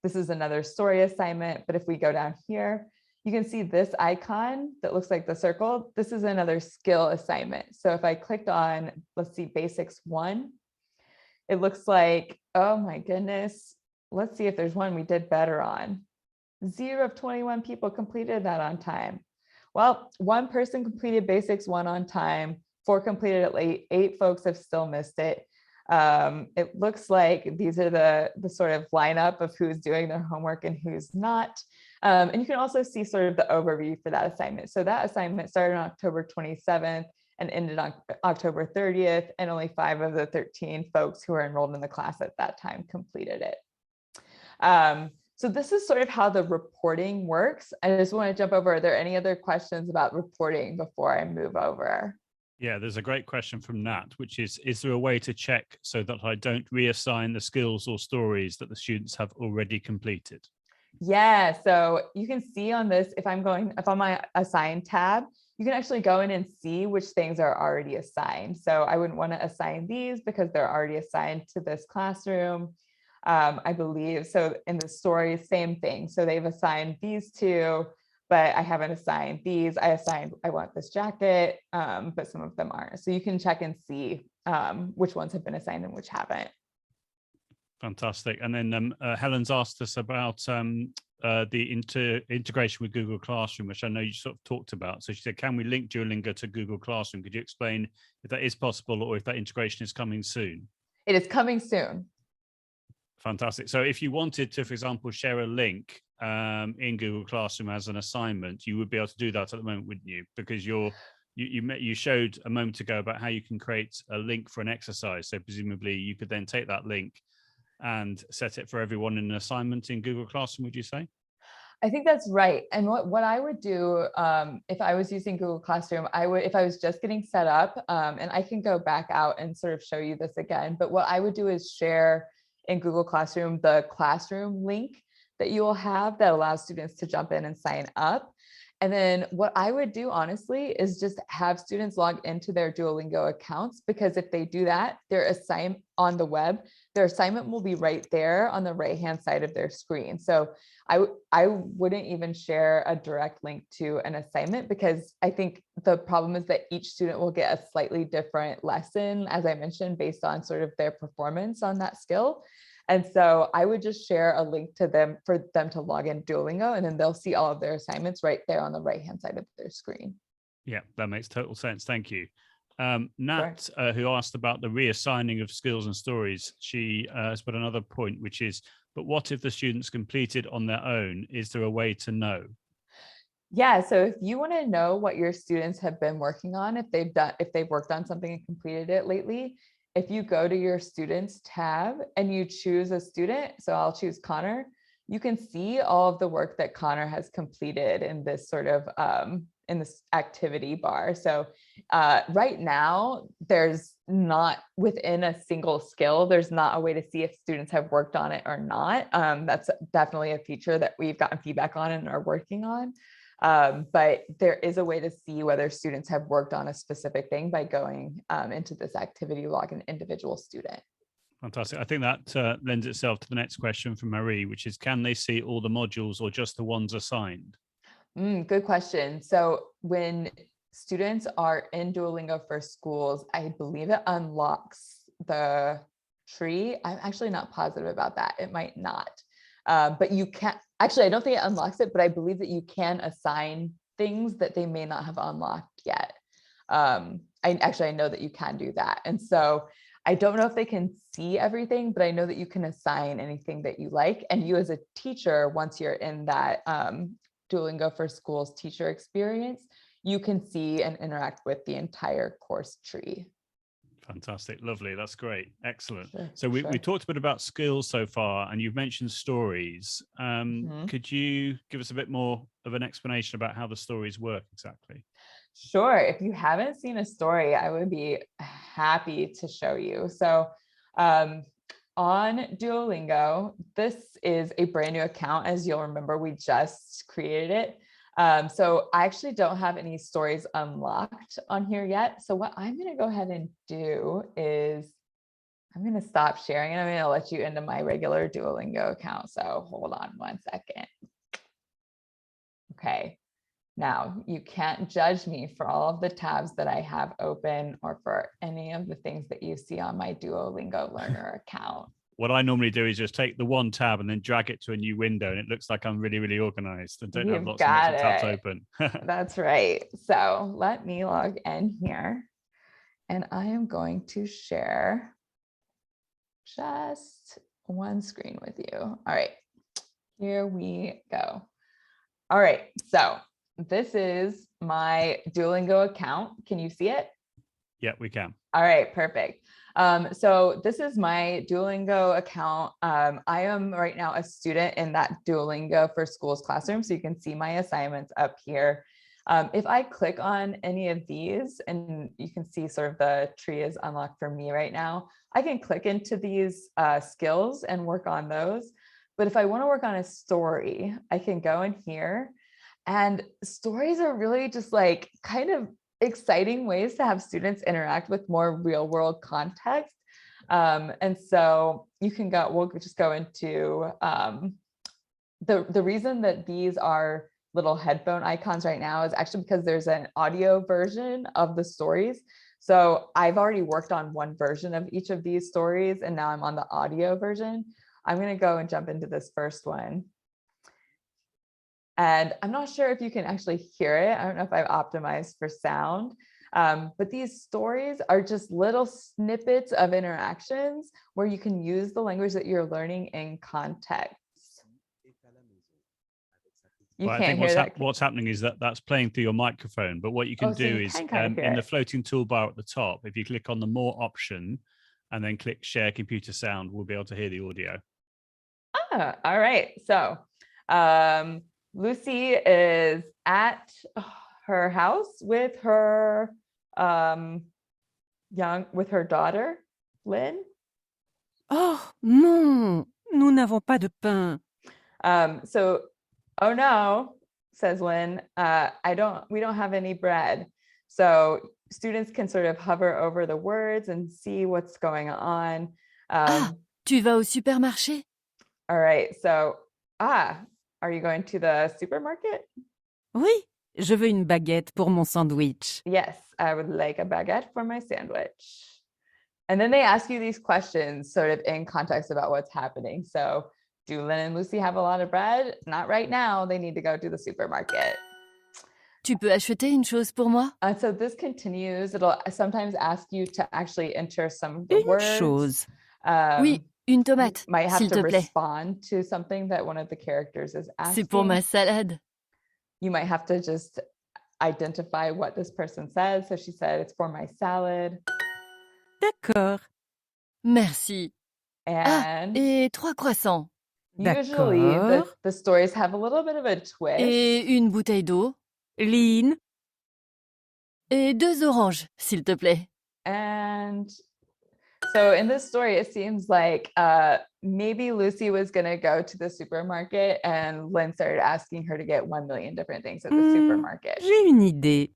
Speaker 2: This is another story assignment, but if we go down here, you can see this icon that looks like the circle. This is another skill assignment. So if I clicked on, let's see, basics 1, it looks like, oh my goodness, let's see if there's one we did better on. 0 of 21 people completed that on time. Well, 1 person completed basics 1 on time, 4 completed it late, 8 folks have still missed it. It looks like these are the sort of lineup of who's doing their homework and who's not. And you can also see sort of the overview for that assignment. So that assignment started on October 27th and ended on October 30th, and only 5 of the 13 folks who are enrolled in the class at that time completed it. So this is sort of how the reporting works. I just want to jump over. Are there any other questions about reporting before I move over?
Speaker 1: Yeah, there's a great question from Nat, which is there a way to check so that I don't reassign the skills or stories that the students have already completed?
Speaker 2: Yeah, so you can see on this, if I'm on my assign tab, you can actually go in and see which things are already assigned. So I wouldn't want to assign these because they're already assigned to this classroom. I believe. So in the story, same thing. So they've assigned these 2, but I haven't assigned these. I want this jacket, but some of them aren't. So you can check and see which ones have been assigned and which haven't.
Speaker 1: Fantastic. And then Helen's asked us about the integration with Google Classroom, which I know you sort of talked about. So she said, can we link Duolingo to Google Classroom? Could you explain if that is possible or if that integration is coming soon?
Speaker 2: It is coming soon.
Speaker 1: Fantastic. So if you wanted to, for example, share a link in Google Classroom as an assignment, you would be able to do that at the moment, wouldn't you? Because you showed a moment ago about how you can create a link for an exercise. So presumably you could then take that link and set it for everyone in an assignment in Google Classroom, would you say?
Speaker 2: I think that's right. And what I would do if I was using Google Classroom, if I was just getting set up, and I can go back out and sort of show you this again, but what I would do is share in Google Classroom the classroom link that you will have that allows students to jump in and sign up. And then what I would do, honestly, is just have students log into their Duolingo accounts, because if they do that, their assignment on the web, their assignment will be right there on the right-hand side of their screen. So I wouldn't even share a direct link to an assignment, because I think the problem is that each student will get a slightly different lesson, as I mentioned, based on sort of their performance on that skill. And so I would just share a link to them for them to log in Duolingo, and then they'll see all of their assignments right there on the right-hand side of their screen.
Speaker 1: Yeah, that makes total sense. Thank you. Nat, who asked about the reassigning of skills and stories, she has put another point, which is, but what if the students completed on their own? Is there a way to know?
Speaker 2: Yeah, so if you want to know what your students have been working on, if they've worked on something and completed it lately, if you go to your students tab and you choose a student, so I'll choose Connor, you can see all of the work that Connor has completed in this sort of in this activity bar. So right now, there's not within a single skill, there's not a way to see if students have worked on it or not. That's definitely a feature that we've gotten feedback on and are working on. But there is a way to see whether students have worked on a specific thing by going into this activity log an individual student.
Speaker 1: Fantastic. I think that lends itself to the next question from Marie, which is, can they see all the modules or just the ones assigned?
Speaker 2: Good question. So when students are in Duolingo for Schools, I believe it unlocks the tree. I'm actually not positive about that. It might not. But you can't, actually, I don't think it unlocks it, but I believe that you can assign things that they may not have unlocked yet. I know that you can do that. And so I don't know if they can see everything, but I know that you can assign anything that you like. And you as a teacher, once you're in that Duolingo for Schools teacher experience, you can see and interact with the entire course tree.
Speaker 1: Fantastic. Lovely. That's great. Excellent.
Speaker 2: Sure,
Speaker 1: so we talked a bit about skills so far, and you've mentioned stories. Could you give us a bit more of an explanation about how the stories work exactly?
Speaker 2: Sure. If you haven't seen a story, I would be happy to show you. So on Duolingo, this is a brand new account. As you'll remember, we just created it. So I actually don't have any stories unlocked on here yet. So what I'm going to go ahead and do is I'm going to stop sharing and I'm going to let you into my regular Duolingo account. So hold on one second. Okay. Now, you can't judge me for all of the tabs that I have open or for any of the things that you see on my Duolingo Learner account.
Speaker 1: What I normally do is just take the one tab and then drag it to a new window, and it looks like I'm really, really organized and don't have lots and lots of tabs open.
Speaker 2: That's right. So let me log in here, and I am going to share just one screen with you. All right, here we go. All right, so this is my Duolingo account. Can you see it?
Speaker 1: Yeah, we can.
Speaker 2: All right, perfect. So this is my Duolingo account. I am right now a student in that Duolingo for Schools classroom. So you can see my assignments up here. If I click on any of these, and you can see sort of the tree is unlocked for me right now, I can click into these skills and work on those. But if I want to work on a story, I can go in here. And stories are really just like kind of exciting ways to have students interact with more real world context. And so you can go, we'll just go into the reason that these are little headphone icons right now is actually because there's an audio version of the stories. So I've already worked on one version of each of these stories, and now I'm on the audio version. I'm going to go and jump into this first one. And I'm not sure if you can actually hear it. I don't know if I've optimized for sound, but these stories are just little snippets of interactions where you can use the language that you're learning in context. You
Speaker 1: well,
Speaker 2: can't
Speaker 1: I think
Speaker 2: hear that.
Speaker 1: What's happening is that that's playing through your microphone. But what you can do is in the floating toolbar at the top, if you click on the more option and then click share computer sound, we'll be able to hear the audio.
Speaker 2: Ah, all right. So Lucy is at her house with her with her daughter, Lynn.
Speaker 3: Oh non, nous n'avons pas de pain.
Speaker 2: So, oh no, says Lynn. We don't have any bread. So students can sort of hover over the words and see what's going on.
Speaker 3: Tu vas au supermarché?
Speaker 2: All right. So, are you going to the supermarket?
Speaker 3: Oui, je veux une baguette pour mon sandwich.
Speaker 2: Yes, I would like a baguette for my sandwich. And then they ask you these questions sort of in context about what's happening. So, do Lynn and Lucy have a lot of bread? Not right now. They need to go to the supermarket.
Speaker 3: Tu peux acheter une chose pour moi?
Speaker 2: So this continues. It'll sometimes ask you to actually enter some of the
Speaker 3: Une
Speaker 2: words.
Speaker 3: chose. Oui, une tomate,
Speaker 2: You might have
Speaker 3: s'il
Speaker 2: to
Speaker 3: te plaît.
Speaker 2: respond to something that one of the characters is asking.
Speaker 3: C'est pour ma salade.
Speaker 2: You might have to just identify what this person says. So she said, it's for my salad.
Speaker 3: D'accord. Merci.
Speaker 2: And
Speaker 3: et 3 croissants.
Speaker 2: usually
Speaker 3: D'accord.
Speaker 2: the stories have a little bit of a twist.
Speaker 3: Et une bouteille d'eau. Lynn. Et 2 oranges, s'il te plaît.
Speaker 2: And so in this story, it seems like maybe Lucy was going to go to the supermarket and Lynn started asking her to get 1 million different things at the supermarket.
Speaker 3: J'ai une idée.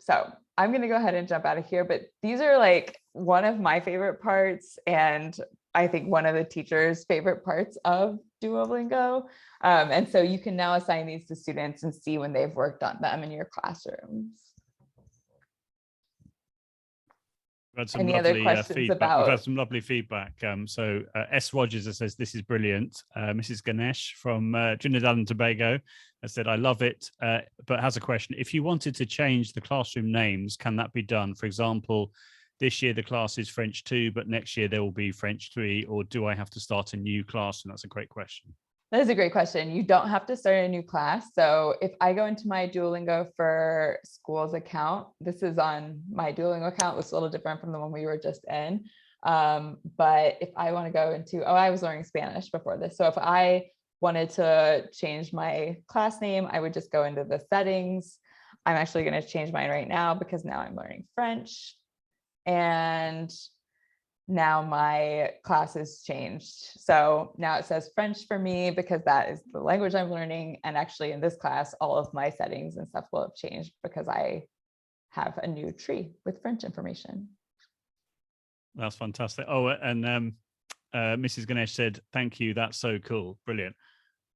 Speaker 2: So I'm going to go ahead and jump out of here, but these are like one of my favorite parts and I think one of the teachers' favorite parts of Duolingo. And so you can now assign these to students and see when they've worked on them in your classrooms.
Speaker 1: Any other questions about? We've had some lovely feedback. So S. Rogers says, this is brilliant. Mrs. Ganesh from Trinidad and Tobago has said, I love it, but has a question. If you wanted to change the classroom names, can that be done? For example, this year the class is French 2, but next year there will be French 3, or do I have to start a new class? And that's a great question.
Speaker 2: That is a great question. You don't have to start a new class. So if I go into my Duolingo for Schools account, this is on my Duolingo account. It's a little different from the one we were just in. But if I want to go into, I was learning Spanish before this. So if I wanted to change my class name, I would just go into the settings. I'm actually going to change mine right now because now I'm learning French. And now my class has changed. So now it says French for me because that is the language I'm learning. And actually in this class, all of my settings and stuff will have changed because I have a new tree with French information.
Speaker 1: That's fantastic. Oh, and Mrs. Ganesh said, thank you. That's so cool. Brilliant.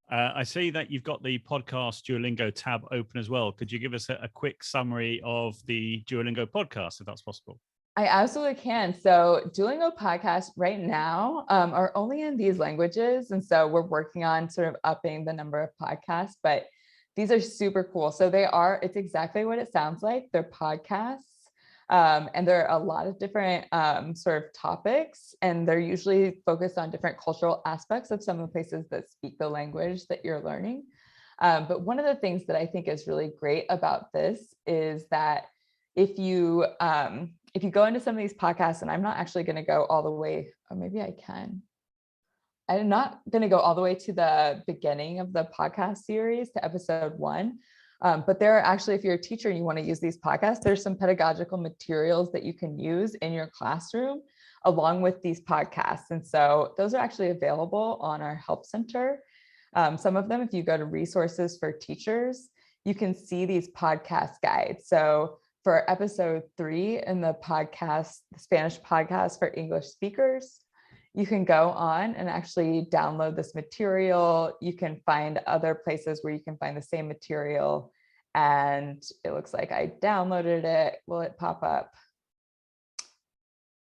Speaker 1: I see that you've got the podcast Duolingo tab open as well. Could you give us a quick summary of the Duolingo podcast, if that's possible?
Speaker 2: I absolutely can. So Duolingo podcasts right now are only in these languages. And so we're working on sort of upping the number of podcasts, but these are super cool. So it's exactly what it sounds like. They're podcasts. And there are a lot of different sort of topics, and they're usually focused on different cultural aspects of some of the places that speak the language that you're learning. But one of the things that I think is really great about this is that if you go into some of these podcasts, and I'm not actually going to go all the way, or maybe I can. I'm not going to go all the way to the beginning of the podcast series to episode 1. But there are actually, if you're a teacher and you want to use these podcasts, there's some pedagogical materials that you can use in your classroom along with these podcasts. And so those are actually available on our Help Center. Some of them, if you go to resources for teachers, you can see these podcast guides. So for episode 3 in the podcast, the Spanish podcast for English speakers, you can go on and actually download this material. You can find other places where you can find the same material. And it looks like I downloaded it. Will it pop up?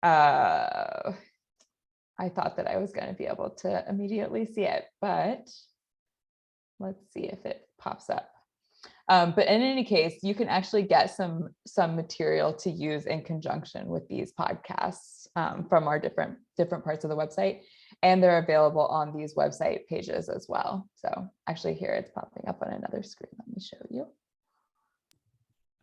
Speaker 2: I thought that I was going to be able to immediately see it, but let's see if it pops up. But in any case, you can actually get some material to use in conjunction with these podcasts from our different parts of the website, and they're available on these website pages as well. So actually here it's popping up on another screen. Let me show you.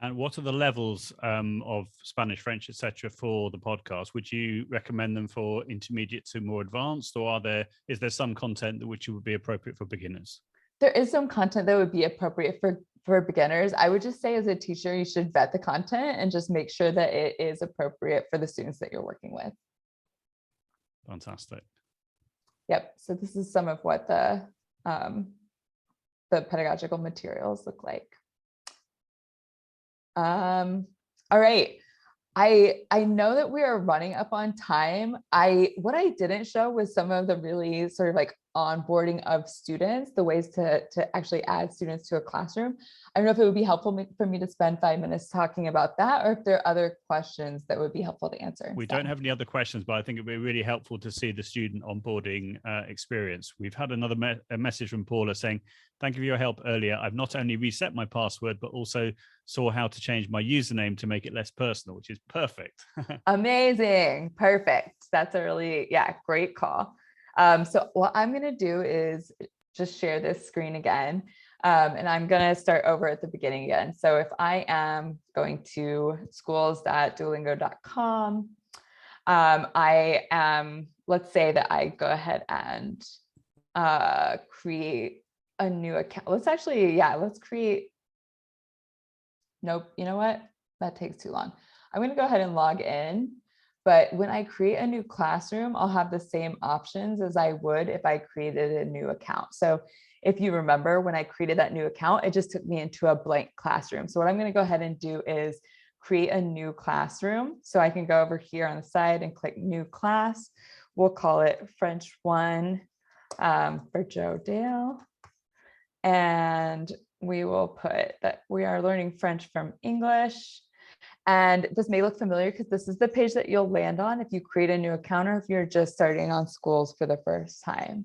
Speaker 1: And what are the levels of Spanish, French, etc. for the podcast? Would you recommend them for intermediate to more advanced, or is there some content which would be appropriate for beginners?
Speaker 2: There is some content that would be appropriate for beginners. I would just say as a teacher, you should vet the content and just make sure that it is appropriate for the students that you're working with.
Speaker 1: Fantastic.
Speaker 2: Yep. So this is some of what the the pedagogical materials look like. All right. I know that we are running up on time. What I didn't show was some of the really sort of like onboarding of students, the ways to actually add students to a classroom. I don't know if it would be helpful for me to spend 5 minutes talking about that, or if there are other questions that would be helpful to answer.
Speaker 1: We don't have any other questions, but I think it'd be really helpful to see the student onboarding experience. We've had another message from Paula saying, thank you for your help earlier. I've not only reset my password, but also saw how to change my username to make it less personal, which is perfect.
Speaker 2: Amazing. Perfect. That's a really, great call. So what I'm going to do is just share this screen again. And I'm going to start over at the beginning again. So if I am going to schools.duolingo.com, I am, let's say that I go ahead and create a new account. Let's create, nope, you know what? That takes too long. I'm going to go ahead and log in. But when I create a new classroom, I'll have the same options as I would if I created a new account. So if you remember, when I created that new account, it just took me into a blank classroom. So what I'm going to go ahead and do is create a new classroom. So I can go over here on the side and click new class. We'll call it French 1 for Joe Dale. And we will put that we are learning French from English. And this may look familiar because this is the page that you'll land on if you create a new account or if you're just starting on schools for the first time.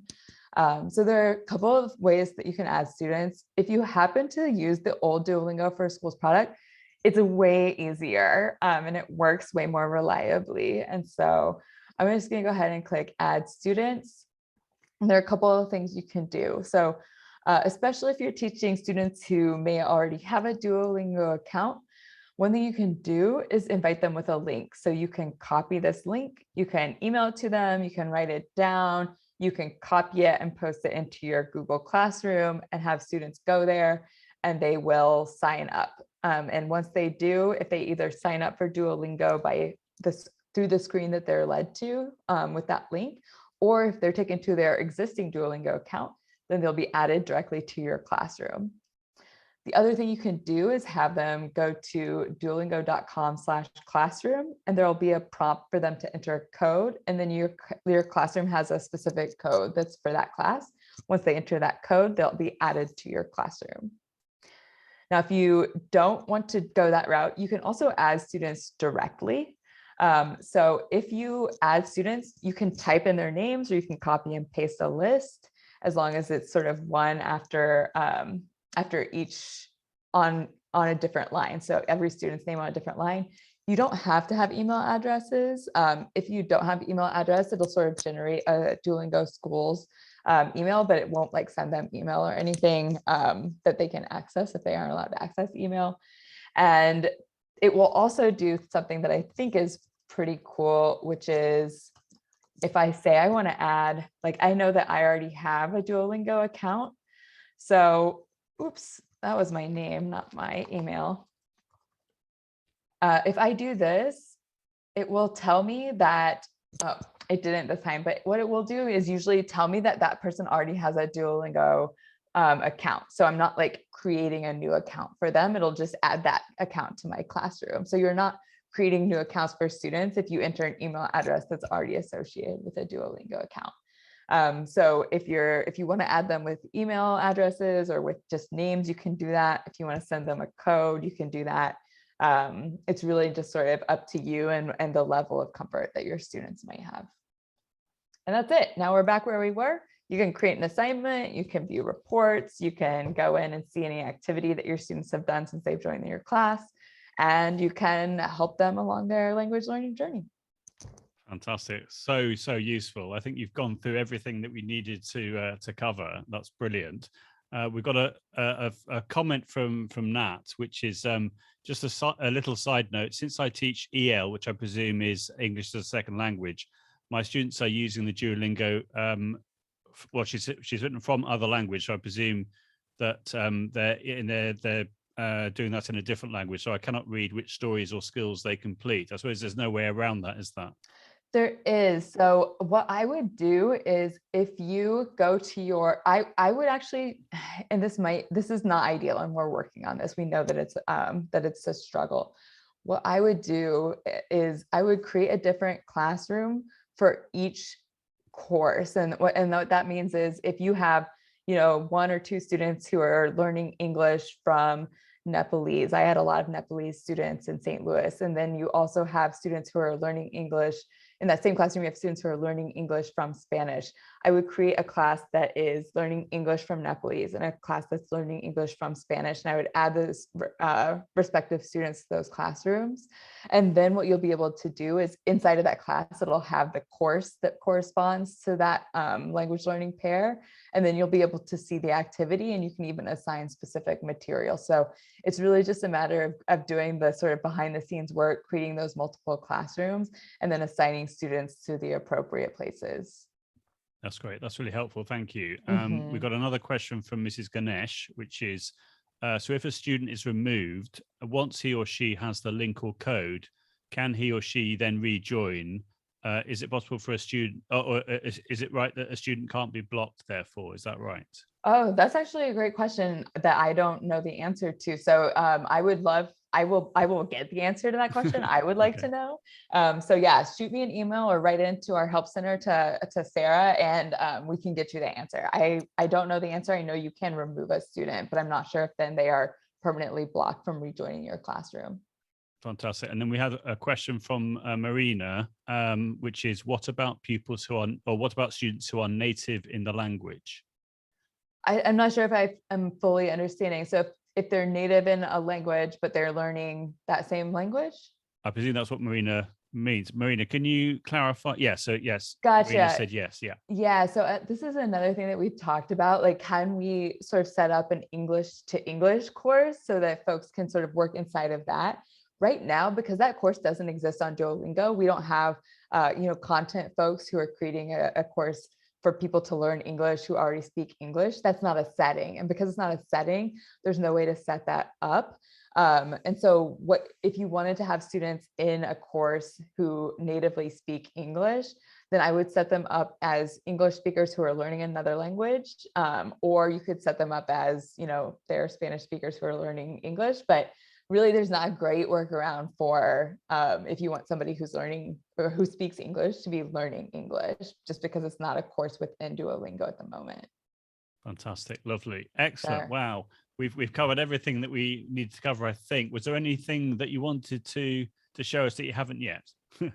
Speaker 2: So there are a couple of ways that you can add students. If you happen to use the old Duolingo for Schools product, it's way easier and it works way more reliably. And so I'm just going to go ahead and click add students. And there are a couple of things you can do. So especially if you're teaching students who may already have a Duolingo account, one thing you can do is invite them with a link. So you can copy this link, you can email it to them, you can write it down, you can copy it and post it into your Google Classroom and have students go there and they will sign up. And once they do, if they either sign up for Duolingo through the screen that they're led to with that link, or if they're taken to their existing Duolingo account, then they'll be added directly to your classroom. The other thing you can do is have them go to duolingo.com/classroom, and there'll be a prompt for them to enter a code. And then your classroom has a specific code that's for that class. Once they enter that code, they'll be added to your classroom. Now, if you don't want to go that route, you can also add students directly. So if you add students, you can type in their names or you can copy and paste a list as long as it's sort of one after each on a different line. So every student's name on a different line. You don't have to have email addresses. If you don't have email address, it'll sort of generate a Duolingo Schools email, but it won't like send them email or anything that they can access if they aren't allowed to access email. And it will also do something that I think is pretty cool, which is if I say I want to add, like I know that I already have a Duolingo account. So oops, that was my name, not my email. If I do this, it will tell me that, oh, it didn't this time, but what it will do is usually tell me that that person already has a Duolingo account. So I'm not like creating a new account for them. It'll just add that account to my classroom. So you're not creating new accounts for students if you enter an email address that's already associated with a Duolingo account. So if you want to add them with email addresses or with just names, you can do that. If you want to send them a code, you can do that. It's really just sort of up to you and the level of comfort that your students might have. And that's it. Now we're back where we were. You can create an assignment, you can view reports, you can go in and see any activity that your students have done since they've joined your class, and you can help them along their language learning journey.
Speaker 1: Fantastic. So useful. I think you've gone through everything that we needed to cover. That's brilliant. We've got a comment from Nat, which is just a little side note. Since I teach EL, which I presume is English as a second language, my students are using the Duolingo. Well, she's written from other language, so I presume that they're doing that in a different language. So I cannot read which stories or skills they complete. I suppose there's no way around that, is that?
Speaker 2: There is. So what I would do is if you go to your, I would actually, and this is not ideal and we're working on this. We know that it's a struggle. What I would do is I would create a different classroom for each course. And what that means is if you have, one or two students who are learning English from Nepalese. I had a lot of Nepalese students in St. Louis. And then you also have students who are learning English. In that same classroom, you have students who are learning English from Spanish. I would create a class that is learning English from Nepalese and a class that's learning English from Spanish. And I would add those respective students to those classrooms. And then what you'll be able to do is inside of that class, it'll have the course that corresponds to that language learning pair. And then you'll be able to see the activity and you can even assign specific material. So it's really just a matter of doing the sort of behind the scenes work, creating those multiple classrooms, and then assigning students to the appropriate places.
Speaker 1: That's great. That's really helpful. Thank you.
Speaker 2: Mhm.
Speaker 1: We've got another question from Mrs. Ganesh, which is, so if a student is removed, once he or she has the link or code, can he or she then rejoin? Is it possible for a student, or is it right that a student can't be blocked therefore? Is that right?
Speaker 2: Oh, that's actually a great question that I don't know the answer to. So I will get the answer to that question. I would like
Speaker 1: Okay.
Speaker 2: to know. So yeah, shoot me an email or write into our help center to Sarah and we can get you the answer. I don't know the answer. I know you can remove a student, but I'm not sure if then they are permanently blocked from rejoining your classroom.
Speaker 1: Fantastic. And then we had a question from Marina, which is, what about pupils what about students who are native in the language?
Speaker 2: I'm not sure if I am fully understanding. So if they're native in a language, but they're learning that same language?
Speaker 1: I presume that's what Marina means. Marina, can you clarify? Yeah, so yes,
Speaker 2: Gotcha.
Speaker 1: Marina said yes, yeah.
Speaker 2: Yeah, so this is another thing that we've talked about, like can we sort of set up an English to English course so that folks can sort of work inside of that? Right now, because that course doesn't exist on Duolingo, we don't have content folks who are creating a course for people to learn English who already speak English. That's not a setting. And because it's not a setting, there's no way to set that up. And so what if you wanted to have students in a course who natively speak English, then I would set them up as English speakers who are learning another language, or you could set them up as, they're Spanish speakers who are learning English. But really, there's not a great workaround for if you want somebody who's learning or who speaks English to be learning English, just because it's not a course within Duolingo at the moment.
Speaker 1: Fantastic. Lovely. Excellent.
Speaker 2: Sure.
Speaker 1: Wow. We've covered everything that we need to cover, I think. Was there anything that you wanted to show us that you haven't yet?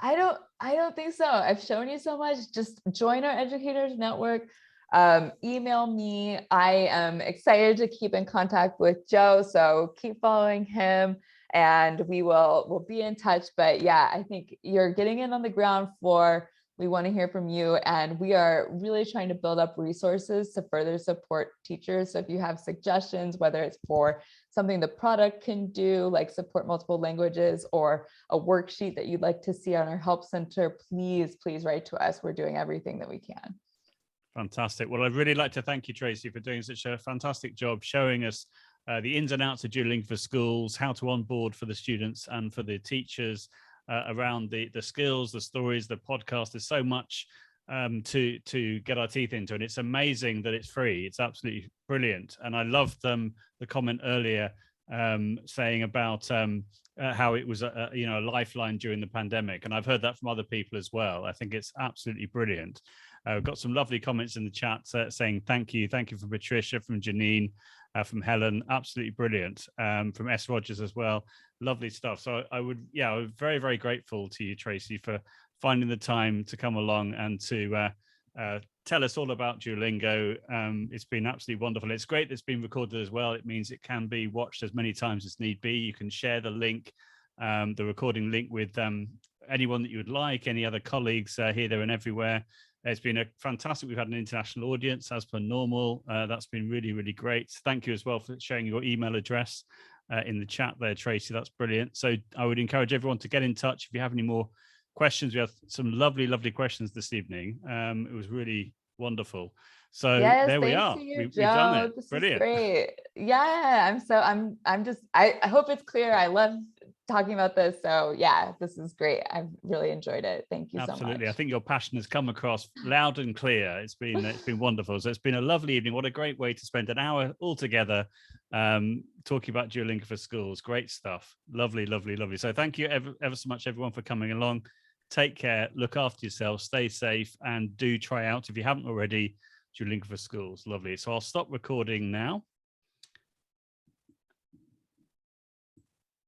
Speaker 2: I don't think so. I've shown you so much. Just join our educators network. Email me. I am excited to keep in contact with Joe, so keep following him and we'll be in touch. But yeah, I think you're getting in on the ground floor. We want to hear from you, and we are really trying to build up resources to further support teachers. So if you have suggestions, whether it's for something the product can do, like support multiple languages, or a worksheet that you'd like to see on our help center, please write to us. We're doing everything that we can.
Speaker 1: Fantastic. Well, I'd really like to thank you, Tracy, for doing such a fantastic job showing us the ins and outs of Duolingo for schools, how to onboard for the students and for the teachers around the skills, the stories, the podcast. There's so much to get our teeth into, and it's amazing that it's free. It's absolutely brilliant. And I loved the comment earlier saying about how it was a lifeline during the pandemic, and I've heard that from other people as well. I think it's absolutely brilliant. We've got some lovely comments in the chat saying thank you from Patricia, from Janine, from Helen. Absolutely brilliant. From S. Rogers as well. Lovely stuff. So I'm very, very grateful to you, Tracy, for finding the time to come along and to tell us all about Duolingo. It's been absolutely wonderful. It's great that it's been recorded as well. It means it can be watched as many times as need be. You can share the link, the recording link, with anyone that you would like, any other colleagues here, there and everywhere. It's been a fantastic. We've had an international audience as per normal. That's been really, really great. Thank you as well for sharing your email address in the chat there, Tracy. That's brilliant. So I would encourage everyone to get in touch if you have any more questions. We have some lovely, lovely questions this evening. It was really wonderful. So
Speaker 2: yes,
Speaker 1: there we are.
Speaker 2: You,
Speaker 1: we've done it.
Speaker 2: This
Speaker 1: Brilliant.
Speaker 2: is great. Yeah, I hope it's clear. I love talking about this. So yeah, this is great. I've really enjoyed it. Thank you so much.
Speaker 1: Absolutely. I think your passion has come across loud and clear. It's been wonderful. So it's been a lovely evening. What a great way to spend an hour all together talking about Duolingo for Schools. Great stuff. Lovely, lovely, lovely. So thank you ever so much, everyone, for coming along. Take care, look after yourself, stay safe, and do try out, if you haven't already, Duolingo for Schools. Lovely. So I'll stop recording now.